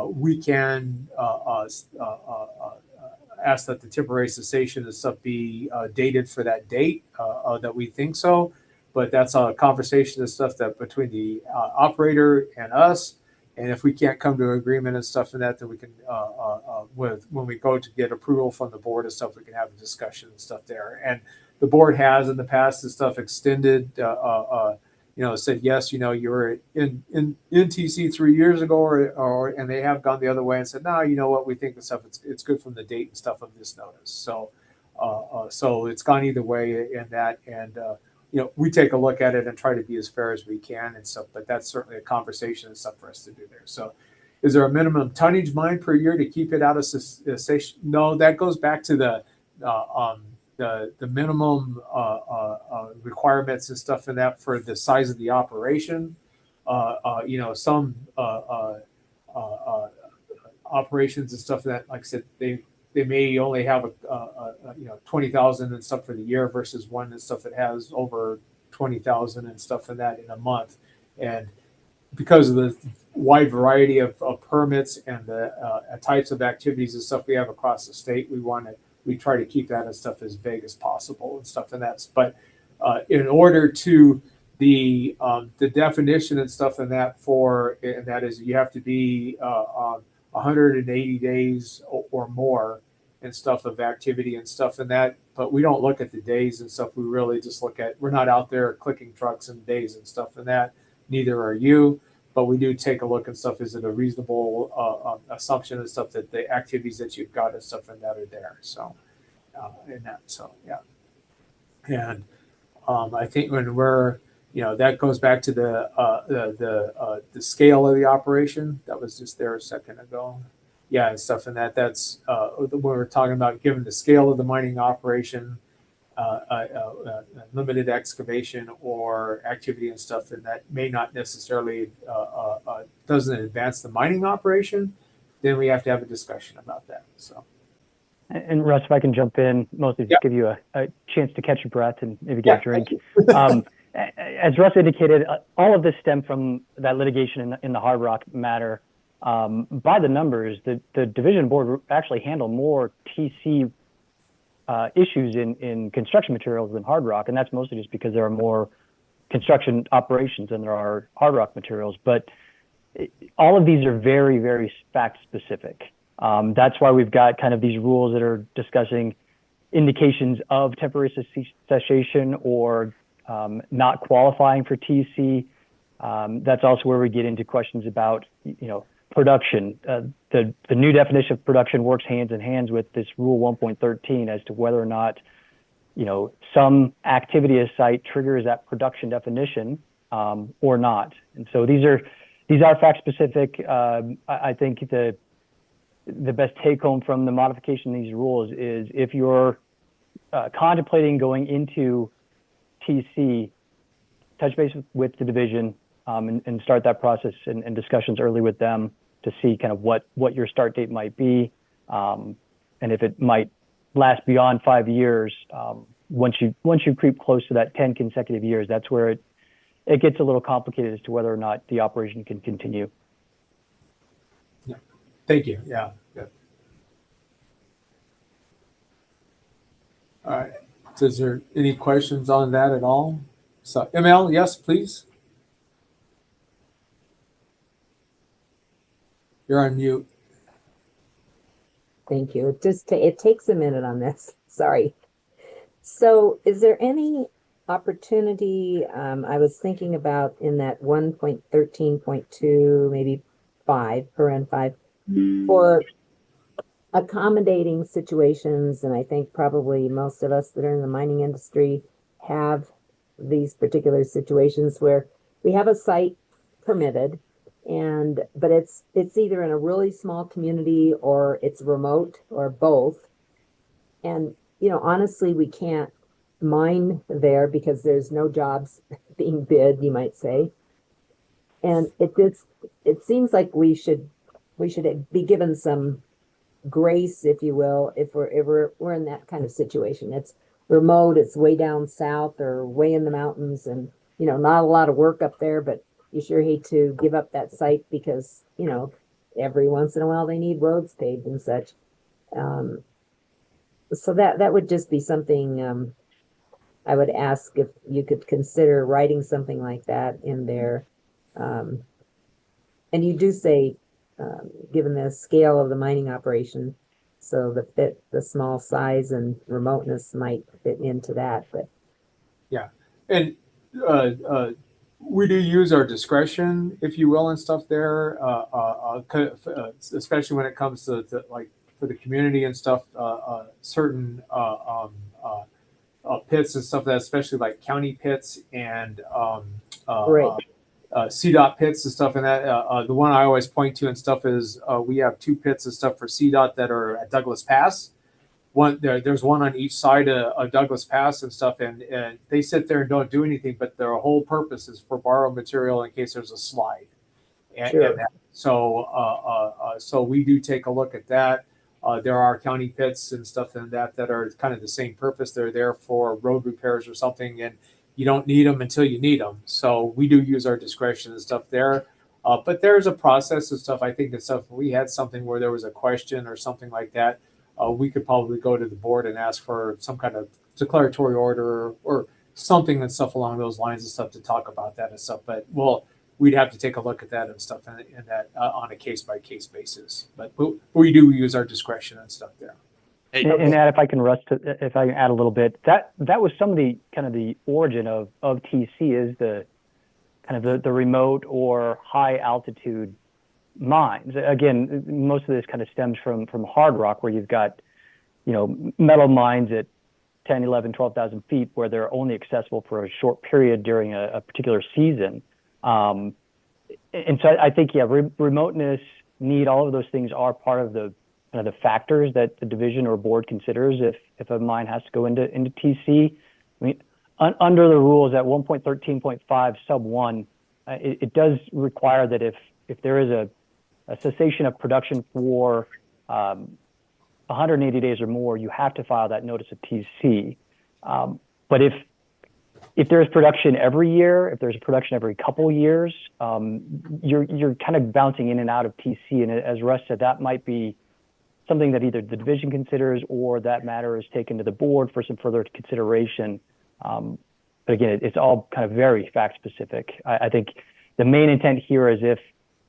we can ask that the temporary cessation and stuff be dated for that date that we think so. But that's a conversation and stuff that between the operator and us. And if we can't come to an agreement and stuff in that, then we can, when we go to get approval from the board and stuff, we can have a discussion and stuff there. And the board has in the past and stuff extended, you know, said, yes, you know, you were in TC 3 years ago, and they have gone the other way and said, no, you know what, we think the stuff, it's good from the date and stuff of this notice. So, so it's gone either way in that. And, you know, we take a look at it and try to be as fair as we can and stuff, but that's certainly a conversation and stuff for us to do there. So is there a minimum tonnage mine per year to keep it out of cessation? No, that goes back to the minimum requirements and stuff in that for the size of the operation. You know, some operations and stuff that, like I said, they may only have you know, 20,000 and stuff for the year versus one and stuff that has over 20,000 and stuff in that in a month. And because of the wide variety of permits and the types of activities and stuff we have across the state, we try to keep that and stuff as vague as possible and stuff. And that's, but in order to the definition and stuff in that and that is you have to be 180 days or more and stuff of activity and stuff and that, but we don't look at the days and stuff. We really just look at, we're not out there clicking trucks and days and stuff and that, neither are you, but we do take a look and stuff. Is it a reasonable assumption and stuff that the activities that you've got and stuff and that are there? So, and that, so, yeah. And I think when we're, you know, that goes back to the scale of the operation that was just there a second ago. Yeah, and stuff, and that's when we're talking about given the scale of the mining operation, limited excavation or activity and stuff, and that may not necessarily doesn't advance the mining operation, then we have to have a discussion about that. So. And Russ, if I can jump in, mostly just Yep. give you a chance to catch your breath and maybe get Yeah, a drink. thank As Russ indicated, all of this stemmed from that litigation in the Hard Rock matter. By the numbers, the division board actually handled more TC issues in construction materials than Hard Rock, and that's mostly just because there are more construction operations than there are Hard Rock materials. But all of these are very, very fact specific. That's why we've got kind of these rules that are discussing indications of temporary cessation or not qualifying for TC. That's also where we get into questions about, production. The new definition of production works hands in hand with this Rule 1.13 as to whether or not, some activity at a site triggers that production definition or not. And so these are fact specific. I think the best take home from the modification of these rules is if you're contemplating going into TC, touch base with the division and start that process and discussions early with them to see kind of what your start date might be, and if it might last beyond 5 years. Once you creep close to that 10 consecutive years, that's where it gets a little complicated as to whether or not the operation can continue. Yeah. Thank you. Yeah. Good. All right. So is there any questions on that at all? So ML, yes, please. You're on mute. Thank you. It takes a minute on this. Sorry. So is there any opportunity, I was thinking about in that 1.13.2, maybe 5, paren 5, for accommodating situations, and I think probably most of us that are in the mining industry have these particular situations where we have a site permitted, but it's either in a really small community or it's remote or both. And honestly, we can't mine there because there's no jobs being bid, you might say. And it seems like we should be given some grace, if you will, if we're in that kind of situation. It's remote, it's way down south or way in the mountains, and not a lot of work up there, but you sure hate to give up that site because every once in a while they need roads paved and such. So that would just be something I would ask if you could consider writing something like that in there. And you do say, given the scale of the mining operation, so the small size and remoteness might fit into that. But Yeah. And we do use our discretion, if you will, and stuff there, especially when it comes to like for the community and stuff, certain pits and stuff that, especially like county pits and Right. CDOT pits and stuff. And that the one I always point to and stuff is we have 2 pits and stuff for CDOT that are at Douglas Pass. There's one on each side of Douglas Pass and stuff, and they sit there and don't do anything, but their whole purpose is for borrowed material in case there's a slide. Sure. So we do take a look at that. There are county pits and stuff in that are kind of the same purpose. They're there for road repairs or something, and you don't need them until you need them. So we do use our discretion and stuff there. But there's a process and stuff. I think that stuff, if we had something where there was a question or something like that, we could probably go to the board and ask for some kind of declaratory order or something and stuff along those lines and stuff to talk about that and stuff. But we'd have to take a look at that and stuff and that on a case by case basis. But we do use our discretion and stuff there. Hey, And Ed, if I can add a little bit, that was some of the kind of the origin of TC is the kind of the remote or high altitude mines. Again, most of this kind of stems from hard rock, where you've got metal mines at 10, 11, 12,000 feet where they're only accessible for a short period during a particular season. And so I think, remoteness, need, all of those things are part of the kind of the factors that the division or board considers if a mine has to go into TC. I mean, under the rules at 1.13.5 sub 1, it does require that if there is a a cessation of production for 180 days or more, you have to file that notice of TC. But if there's production every year, if there's production every couple years, you're kind of bouncing in and out of TC. And as Russ said, that might be something that either the division considers or that matter is taken to the board for some further consideration. But again, it's all kind of very fact specific. I think the main intent here is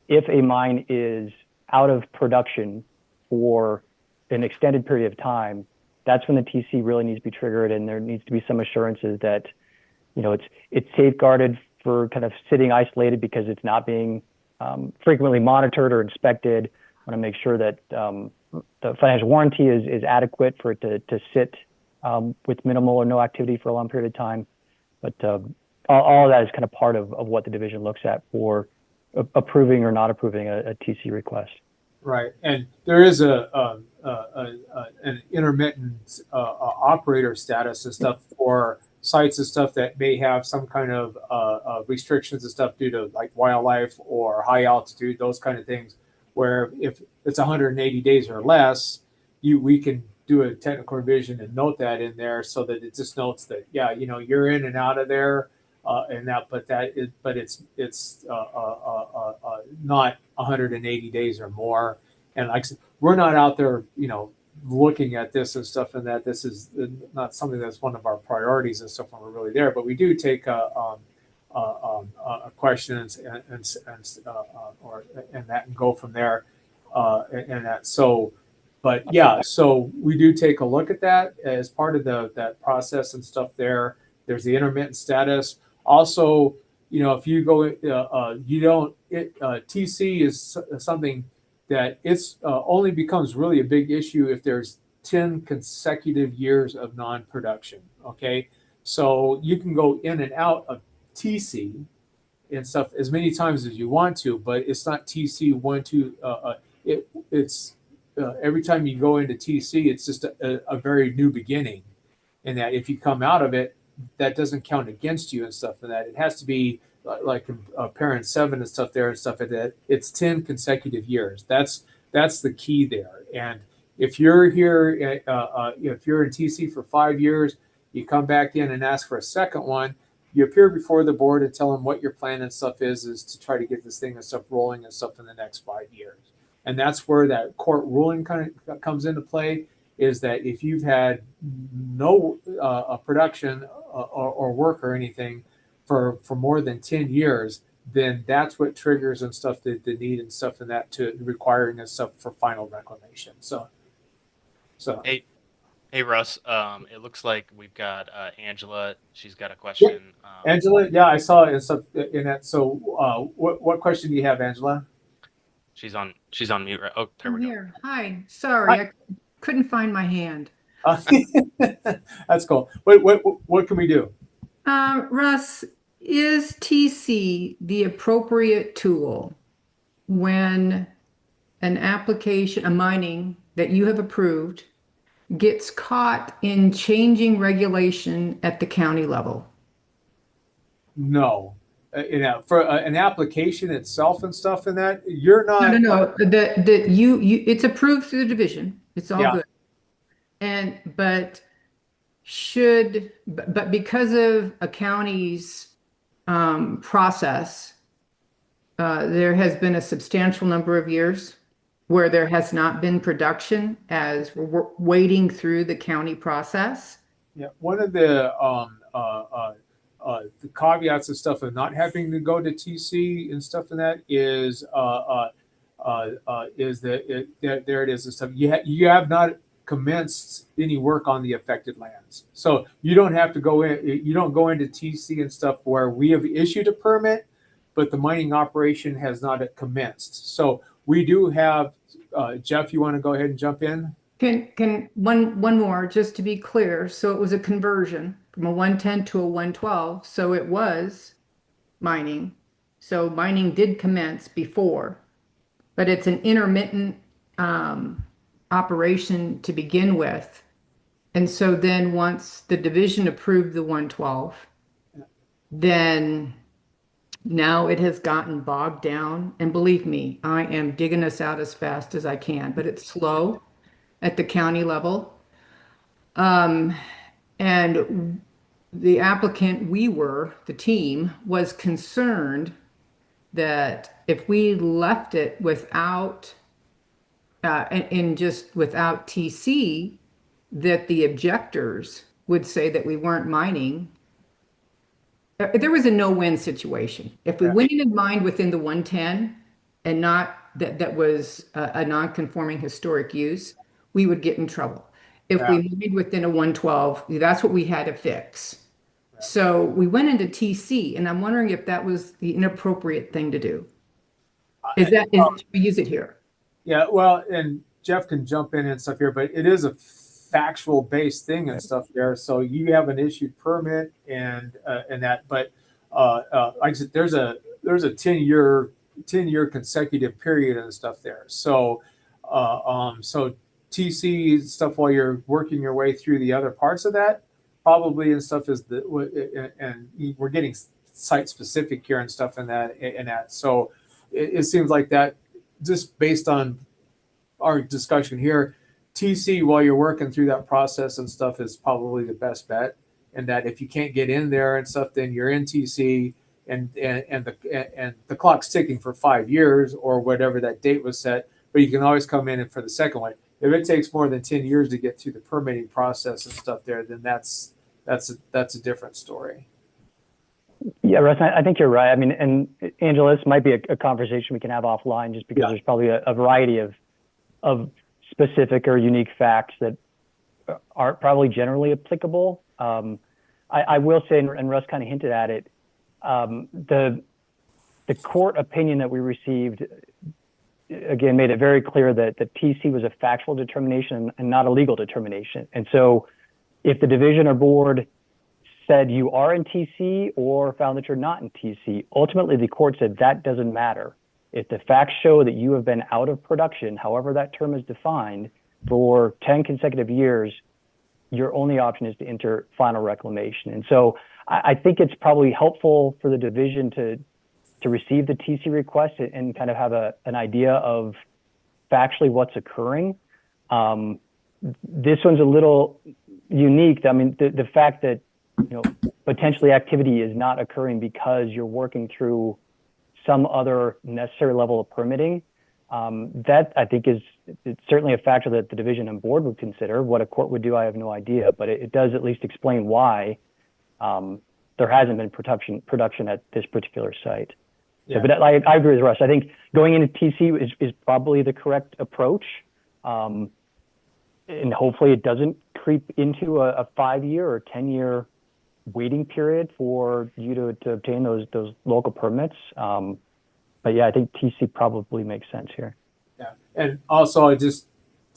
if a mine is out of production for an extended period of time, that's when the TC really needs to be triggered, and there needs to be some assurances that, you know, it's safeguarded for kind of sitting isolated because it's not being frequently monitored or inspected. I want to make sure that the financial warranty is adequate for it to sit with minimal or no activity for a long period of time. But all of that is kind of part of what the division looks at for approving or not approving a TC request. Right, and there is an intermittent operator status and stuff for sites and stuff that may have some kind of restrictions and stuff due to like wildlife or high altitude, those kind of things, where if it's 180 days or less, we can do a technical revision and note that in there so that it just notes that, yeah, you know, you're in and out of there, and that, but it's not 180 days or more. And like I said, we're not out there, you know, looking at this and stuff, and that this is not something that's one of our priorities and stuff when we're really there. But we do take questions and that and go from there, and that. So, but yeah, so we do take a look at that as part of that process and stuff. There's the intermittent status. Also, you know, if you go, TC is something that it's only becomes really a big issue if there's 10 consecutive years of non-production. Okay, so you can go in and out of TC and stuff as many times as you want to, but it's not TC 1, 2. It's every time you go into TC, it's just a very new beginning, and that if you come out of it, that doesn't count against you and stuff. And that it has to be like parent 7 and stuff there and stuff like that. It's 10 consecutive years. That's the key there. And if you're here, if you're in TC for 5 years, you come back in and ask for a second one. You appear before the board and tell them what your plan and stuff is to try to get this thing and stuff rolling and stuff in the next 5 years. And that's where that court ruling kind of comes into play, is that if you've had no production or work or anything for more than 10 years, then that's what triggers and stuff the need and stuff and that to requiring and stuff for final reclamation. So. Hey Russ, it looks like we've got Angela. She's got a question. Angela, yeah, I saw it and stuff in that. So, what question do you have, Angela? She's on mute. Right? Oh, there we go. Here. Hi. Sorry, Hi. I couldn't find my hand. That's cool. What can we do? Russ, is TC the appropriate tool when an application, a mining that you have approved, gets caught in changing regulation at the county level? No. For an application itself and stuff and that, you're not. No. That you it's approved through the division. It's all good. But because of a county's process, there has been a substantial number of years where there has not been production as we're wading through the county process. Yeah, one of the caveats and stuff of not having to go to TC and stuff and that is that there it is and stuff. You have not commenced any work on the affected lands, so you don't have to go in. You don't go into TC and stuff where we have issued a permit, but the mining operation has not commenced. So we do have. Jeff, you want to go ahead and jump in? Can one more just to be clear? So it was a conversion from a 110 to a 112. So it was mining. So mining did commence before, but it's an intermittent operation to begin with. And so then once the division approved the 112, then Now it has gotten bogged down, and believe me, I am digging us out as fast as I can, but it's slow at the county level. Um, and the applicant, the team, was concerned that if we left it without, in just without TC, that the objectors would say that we weren't mining. There was a no-win situation. If we Yeah. went in and mined within the 110 and not that was a non-conforming historic use, we would get in trouble. If we mined within a 112, that's what we had to fix. So we went into TC, and I'm wondering if that was the inappropriate thing to do. Should we use it here? Yeah, well, and Jeff can jump in and stuff here, but it is a factual based thing and stuff there. So you have an issued permit and that, but like I said, there's a 10-year consecutive period and stuff there. So so TC stuff while you're working your way through the other parts of that, probably and stuff is and we're getting site specific here and stuff in that. So it seems like that just based on our discussion here, TC while you're working through that process and stuff is probably the best bet. And that if you can't get in there and stuff, then you're in TC and the clock's ticking for 5 years or whatever that date was set. But you can always come in for the second one. If it takes more than 10 years to get through the permitting process and stuff there, then that's a different story. Yeah, Russ, I think you're right. I mean, and Angela, this might be a conversation we can have offline just because there's probably a variety of specific or unique facts that aren't probably generally applicable. I will say, and Russ kind of hinted at it, the court opinion that we received, again, made it very clear that the TC was a factual determination and not a legal determination. And so if the division or board said you are in TC or found that you're not in TC, ultimately the court said that doesn't matter. If the facts show that you have been out of production, however that term is defined, for 10 consecutive years, your only option is to enter final reclamation. And so I think it's probably helpful for the division to receive the TC request and kind of have an idea of factually what's occurring. This one's a little unique. I mean, the fact that potentially activity is not occurring because you're working through some other necessary level of permitting. That I think it's certainly a factor that the division and board would consider. What a court would do, I have no idea, but it does at least explain why there hasn't been production at this particular site. Yeah. So, but I agree with Russ. I think going into TC is probably the correct approach. And hopefully it doesn't creep into a 5-year or 10-year waiting period for you to obtain those local permits. But yeah, I think TC probably makes sense here. Yeah, and also I just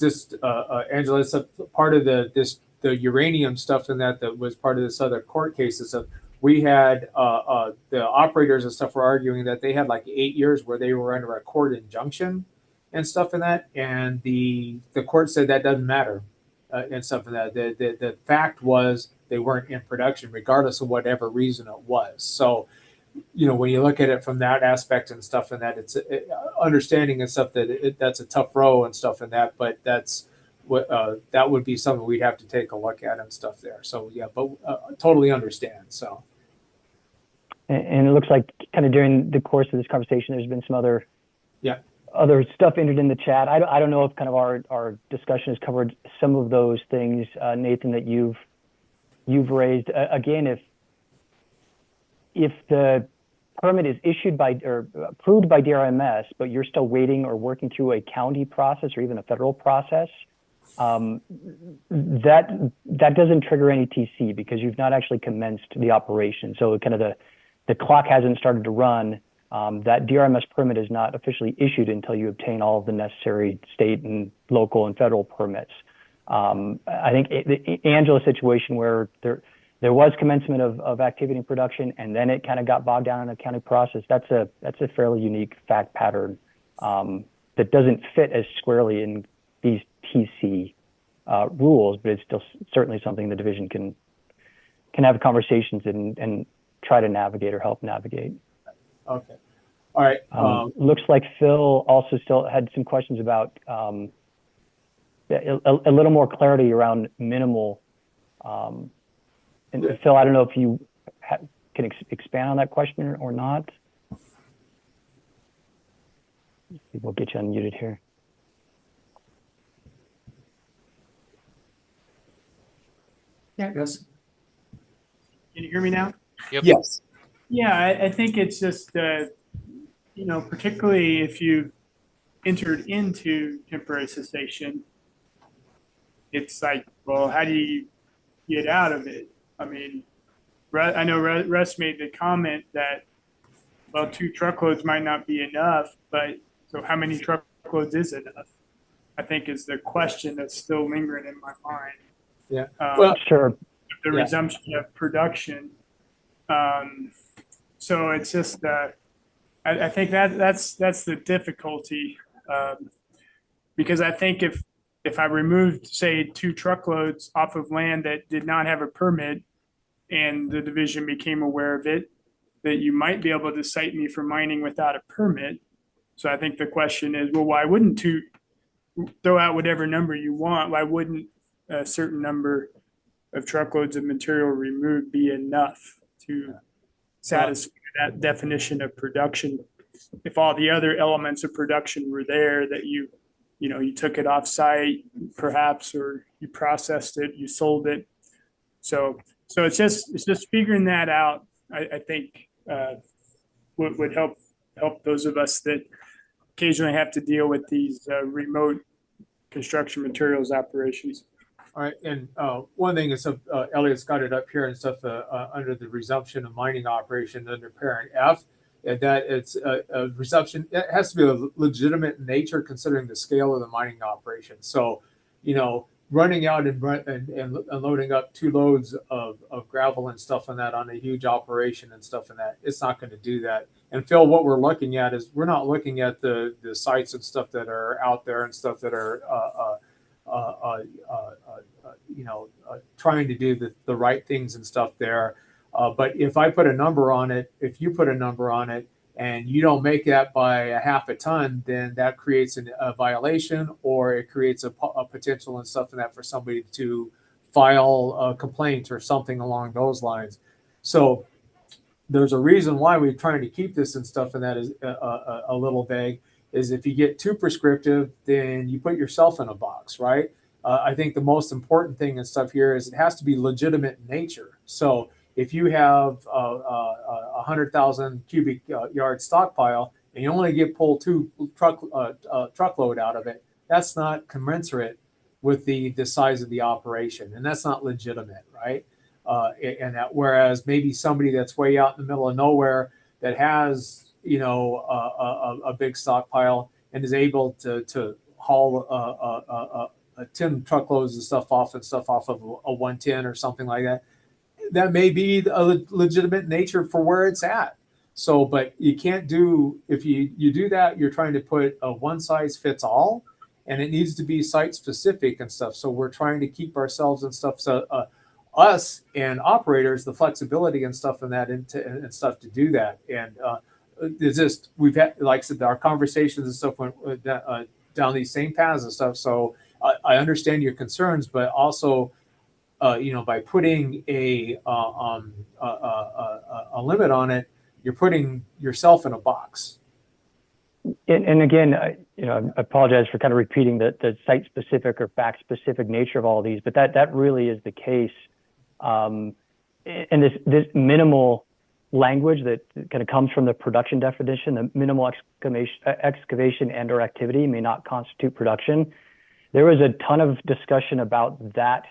Angela, it's a part of the uranium stuff and that was part of this other court cases. So we had the operators and stuff were arguing that they had like 8 years where they were under a court injunction and stuff in that, and the court said that doesn't matter and stuff in that. The fact was they weren't in production regardless of whatever reason it was. So when you look at it from that aspect and stuff and that, it's understanding and stuff that that's a tough row and stuff and that, but that's what that would be something we'd have to take a look at and stuff there. So yeah, but totally understand. So. And it looks like kind of during the course of this conversation, there's been some other stuff entered in the chat. I don't know if kind of our discussion has covered some of those things, Nathan, that you've raised. Again, if the permit is issued by or approved by DRMS, but you're still waiting or working through a county process or even a federal process, that doesn't trigger any TC because you've not actually commenced the operation. So kind of the clock hasn't started to run. That DRMS permit is not officially issued until you obtain all of the necessary state and local and federal permits. I think the Angela situation where there was commencement of activity and production, and then it kind of got bogged down in a county process. That's a fairly unique fact pattern that doesn't fit as squarely in these TC rules, but it's still certainly something the division can have conversations and try to navigate or help navigate. Okay. All right. Looks like Phil also still had some questions about a little more clarity around minimal. And Phil, I don't know if you can expand on that question or not. We'll get you unmuted here. Yes. Can you hear me now? Yep. Yes. Yeah, I think it's just, you know, particularly if you entered into temporary cessation, it's like, well, how do you get out of it? I mean, I know Russ made the comment that, well, 2 truckloads might not be enough, but so how many truckloads is enough? I think is the question that's still lingering in my mind. Yeah. Well, Sure. the Yeah. resumption of production. So it's just, I think that's the difficulty, because I think if I removed, say, 2 truckloads off of land that did not have a permit, and the division became aware of it, that you might be able to cite me for mining without a permit. So I think the question is, well, why wouldn't you throw out whatever number you want? Why wouldn't a certain number of truckloads of material removed be enough to satisfy that definition of production? If all the other elements of production were there, that you took it off site perhaps, or you processed it, you sold it. So it's just figuring that out. I think would help those of us that occasionally have to deal with these remote construction materials operations. All right, and one thing is, Elliot's got it up here and stuff under the resumption of mining operation under parent F, and that it's a resumption. It has to be a legitimate nature considering the scale of the mining operation. So, running out and loading up 2 loads of gravel and stuff on that on a huge operation and stuff in that, it's not going to do that. And Phil, what we're looking at is we're not looking at the sites and stuff that are out there and stuff that are trying to do the right things and stuff there. But if I put a number on it, if you put a number on it, and you don't make that by a half a ton, then that creates a violation, or it creates a potential and stuff in that for somebody to file a complaint or something along those lines. So there's a reason why we're trying to keep this and stuff, and that is a little vague, is if you get too prescriptive, then you put yourself in a box, right? I think the most important thing and stuff here is it has to be legitimate in nature. So if you have a 100,000 cubic yard stockpile and you only get pulled 2 truckload out of it, that's not commensurate with the size of the operation, and that's not legitimate, right? And that, whereas maybe somebody that's way out in the middle of nowhere that has a big stockpile and is able to haul 10 truckloads of stuff off of a 110 or something like that, that may be a legitimate nature for where it's at. So, but you can't do, if you do that, you're trying to put a one size fits all, and it needs to be site specific and stuff. So we're trying to keep ourselves and stuff. So us and operators, the flexibility and stuff and that and stuff to do that. And it's just, we've had, like I said, our conversations and stuff went down these same paths and stuff. So I understand your concerns, but also, by putting a limit on it, you're putting yourself in a box. And again, I apologize for kind of repeating the site specific or fact specific nature of all of these, but that really is the case. And this minimal language that kind of comes from the production definition, the minimal excavation and or activity may not constitute production. There was a ton of discussion about that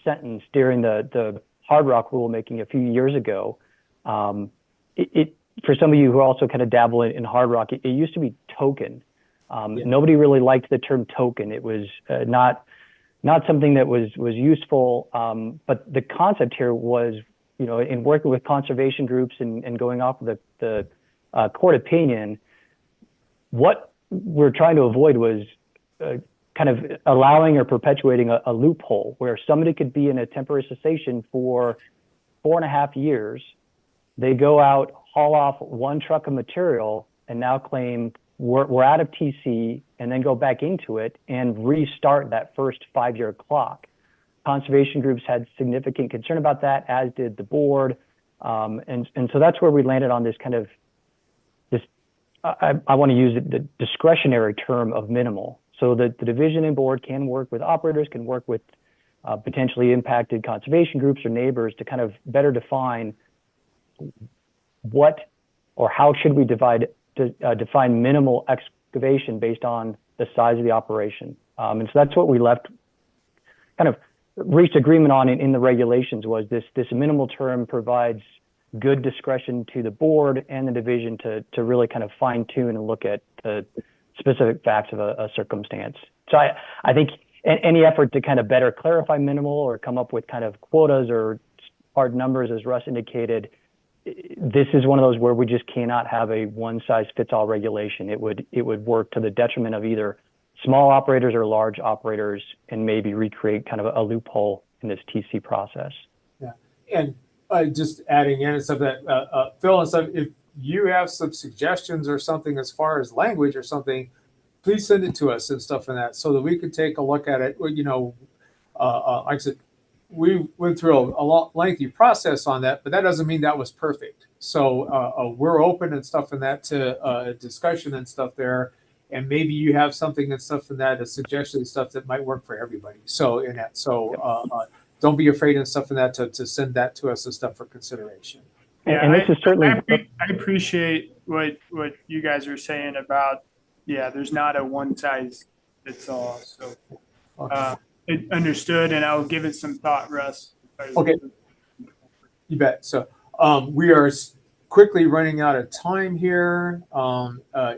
sentence during the Hard Rock rulemaking a few years ago. For some of you who also kind of dabble in Hard Rock, it used to be token. Nobody really liked the term token. It was not something that was useful. But the concept here was, in working with conservation groups and going off of the court opinion, what we're trying to avoid was kind of allowing or perpetuating a loophole where somebody could be in a temporary cessation for 4.5 years. They go out, haul off one truck of material and now claim we're out of TC and then go back into it and restart that first 5-year clock. Conservation groups had significant concern about that, as did the board. And so that's where we landed on this kind of I want to use the discretionary term of minimal. So that the division and board can work with operators, can work with potentially impacted conservation groups or neighbors to kind of better define what or how should we define minimal excavation based on the size of the operation. And so that's what we kind of reached agreement on in the regulations, was this minimal term provides good discretion to the board and the division to really kind of fine tune and look at the specific facts of a circumstance. So I think any effort to kind of better clarify minimal or come up with kind of quotas or hard numbers, as Russ indicated, this is one of those where we just cannot have a one size fits all regulation. It would work to the detriment of either small operators or large operators and maybe recreate kind of a loophole in this TC process. Yeah, and just adding in and stuff that Phil and stuff, if you have some suggestions or something as far as language or something, please send it to us and stuff in that so that we can take a look at it. You know, like I said, we went through a lengthy process on that, but that doesn't mean that was perfect. So we're open and stuff in that to discussion and stuff there. And maybe you have something and stuff in that, a suggestion and stuff that might work for everybody. So in that, don't be afraid and stuff in that to send that to us and stuff for consideration. Yeah, and this is certainly. I appreciate what you guys are saying about, there's not a one size fits all. So it understood, and I'll give it some thought, Russ. Okay, you bet. So we are quickly running out of time here.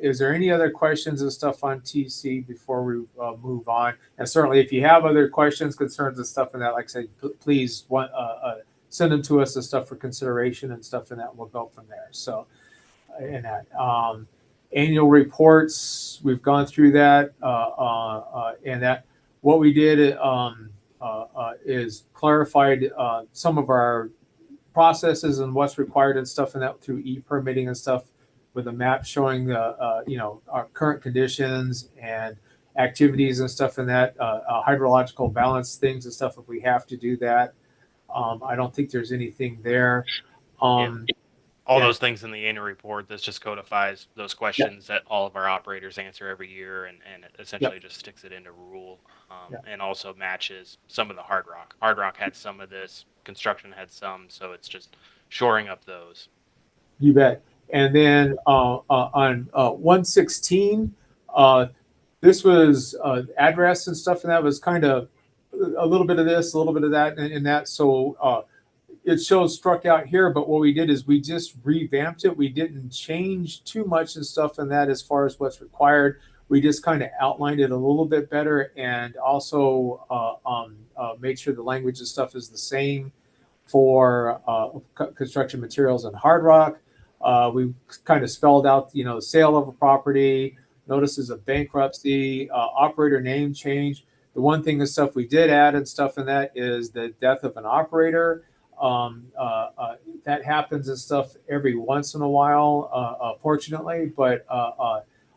Is there any other questions and stuff on TC before we move on? And certainly, if you have other questions, concerns, and stuff in that, like I said, please send them to us and stuff for consideration and stuff in that. We'll go from there. So, in that annual reports, we've gone through that, and that what we did is clarified some of our processes and what's required and stuff and that through e-permitting and stuff, with a map showing the our current conditions and activities and stuff in that, hydrological balance things and stuff if we have to do that. I don't think there's anything there. All those things in the annual report, this just codifies those questions that all of our operators answer every year, and essentially just sticks it into rule, and also matches some of the Hard Rock. Hard Rock had some of this, construction had some, so it's just shoring up those. You bet. And then on 116, this was address and stuff, and that was kind of a little bit of this, a little bit of that, and that. So it shows struck out here, but what we did is we just revamped it. We didn't change too much and stuff in that as far as what's required. We just kind of outlined it a little bit better, and also made sure the language and stuff is the same for construction materials and Hard Rock. We kind of spelled out, the sale of a property, notices of bankruptcy, operator name change. The one thing and stuff we did add and stuff in that is the death of an operator. That happens and stuff every once in a while, fortunately, but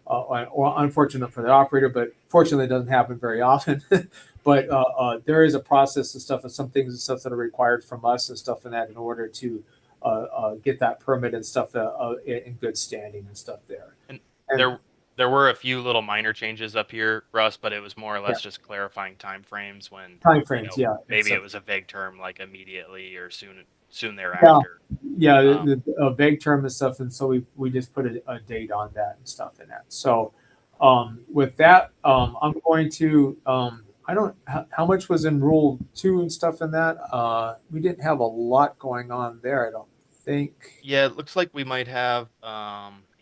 or unfortunate for the operator, but fortunately it doesn't happen very often. But there is a process and stuff, and some things and stuff that are required from us and stuff in that in order to get that permit and stuff in good standing and stuff there. And there were a few little minor changes up here, Russ, but it was more or less just clarifying timeframes when maybe it was a vague term like immediately or soon thereafter. Yeah, the vague term and stuff, and so we just put a date on that and stuff in that. So with that, I'm going to I don't how much was in Rule 2 and stuff in that. We didn't have a lot going on there, I don't think. Yeah, it looks like we might have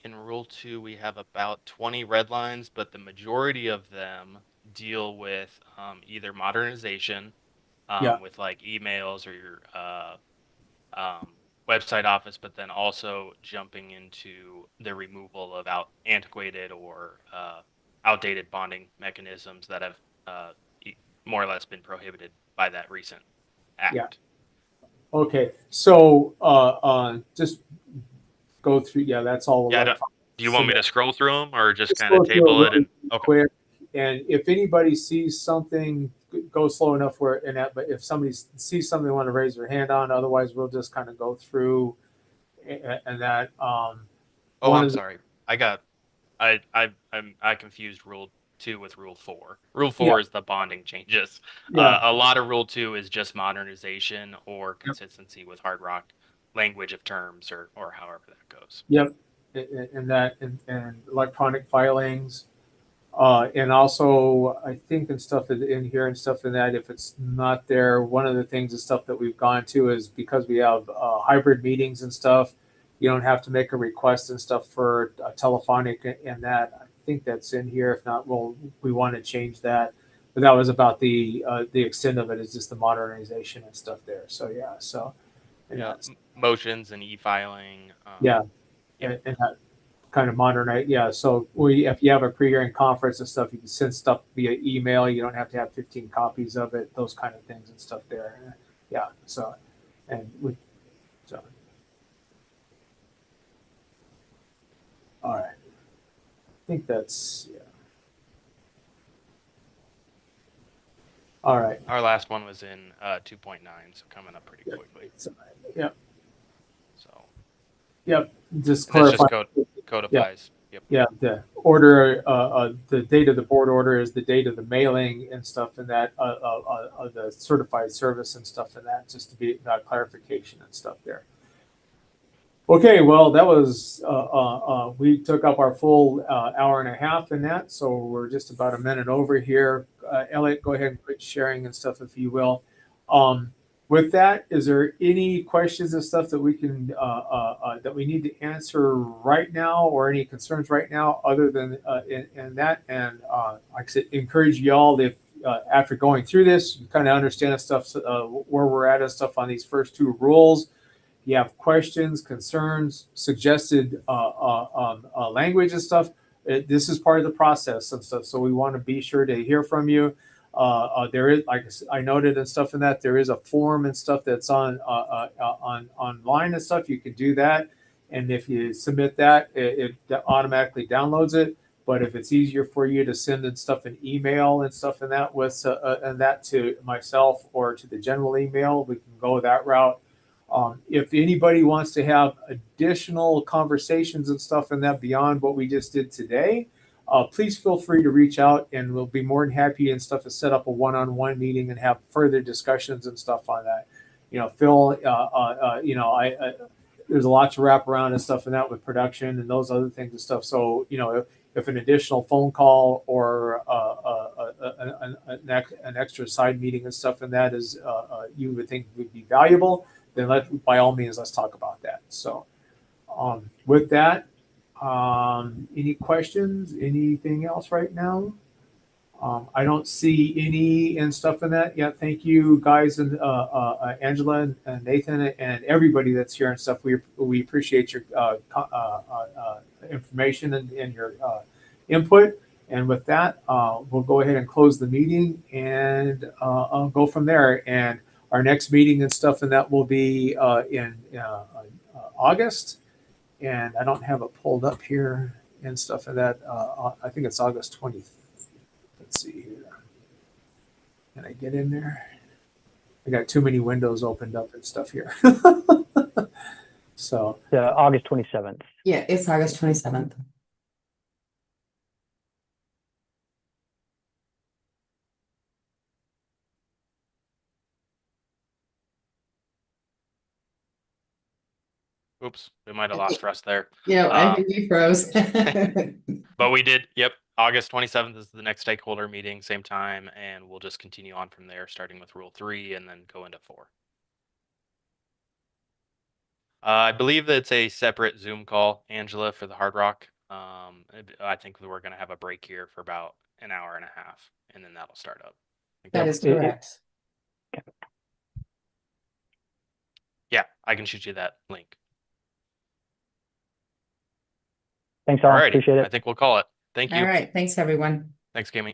in Rule 2 we have about 20 red lines, but the majority of them deal with either modernization, with like emails or your website office, but then also jumping into the removal of antiquated or outdated bonding mechanisms that have more or less been prohibited by that recent act. Yeah. Okay, so just go through, yeah, that's all. Yeah, electronic. do you want me to scroll through them or just Just kind of go through table it really and okay? quick. And if anybody sees something, go slow enough where in that, but if somebody sees something they want to raise their hand on, otherwise we'll just kind of go through and that, Oh, one I'm of the, sorry. I confused rule 2 with rule 4. Rule yeah, 4 is the bonding changes. yeah, A lot of rule 2 is just modernization or yep, consistency with hard rock language of terms or however that goes. yep. And that, and electronic filings. And also, I think and stuff in here and stuff in that, if it's not there, one of the things and stuff that we've gone to is because we have hybrid meetings and stuff, you don't have to make a request and stuff for telephonic and that. I think that's in here. If not, we want to change that. But that was about the extent of it is just the modernization and stuff there. So yeah, so and Yeah, that's motions and e-filing. yeah, Yeah. and that kind of modernize. Yeah, so if you have a pre-hearing conference and stuff, you can send stuff via email. You don't have to have 15 copies of it. Those kind of things and stuff there. Yeah. So, and we, so, all right. I think that's yeah. All right. Our last one was in 2.9, so coming up pretty quickly. So, yeah. So Yep. Just and this clarify. just codifies. Yep. Yeah, the order, the date of the board order is the date of the mailing and stuff and that, the certified service and stuff and that, just to be clarification and stuff there. Okay, well, that was, we took up our full hour and a half in that, so we're just about a minute over here. Elliot, go ahead and quit sharing and stuff if you will. With that, is there any questions and stuff that we can that we need to answer right now, or any concerns right now, other than in that? And like I said, encourage y'all if after going through this, you kind of understand the stuff where we're at and stuff on these first two rules. You have questions, concerns, suggested language and stuff. This is part of the process and stuff, so we want to be sure to hear from you. There is, like I noted and stuff in that, there is a form and stuff that's on online and stuff. You can do that, and if you submit that, it automatically downloads it. But if it's easier for you to send in stuff in email and stuff in that with and that to myself or to the general email, we can go that route. If anybody wants to have additional conversations and stuff in that beyond what we just did today, please feel free to reach out and we'll be more than happy and stuff to set up a one-on-one meeting and have further discussions and stuff on that. You know, Phil, you know, there's a lot to wrap around and stuff in that with production and those other things and stuff. So, you know, if an additional phone call or an extra side meeting and stuff in that is you would think would be valuable, then by all means, let's talk about that. So with that, any questions, anything else right now? I don't see any and stuff in that yet. Thank you guys and Angela and Nathan and everybody that's here and stuff. We appreciate your information and your input. And with that, we'll go ahead and close the meeting and I'll go from there. And our next meeting and stuff and that will be in August. And I don't have it pulled up here and stuff and that. I think it's August 20th. Let's see here. Can I get in there? I got too many windows opened up and stuff here. So August 27th. Yeah, it's August 27th. Oops, we might have lost Russ there. Yeah, I think you froze. But we did. Yep. August 27th is the next stakeholder meeting, same time, and we'll just continue on from there, starting with Rule 3 and then go into 4. I believe that it's a separate Zoom call, Angela, for the Hard Rock. I think we're going to have a break here for about an hour and a half, and then that'll start up. That is correct. Yeah, I can shoot you that link. Thanks, all. Alrighty, Appreciate it. I think we'll call it. Thank you. All right. Thanks, everyone. Thanks, Kimmy.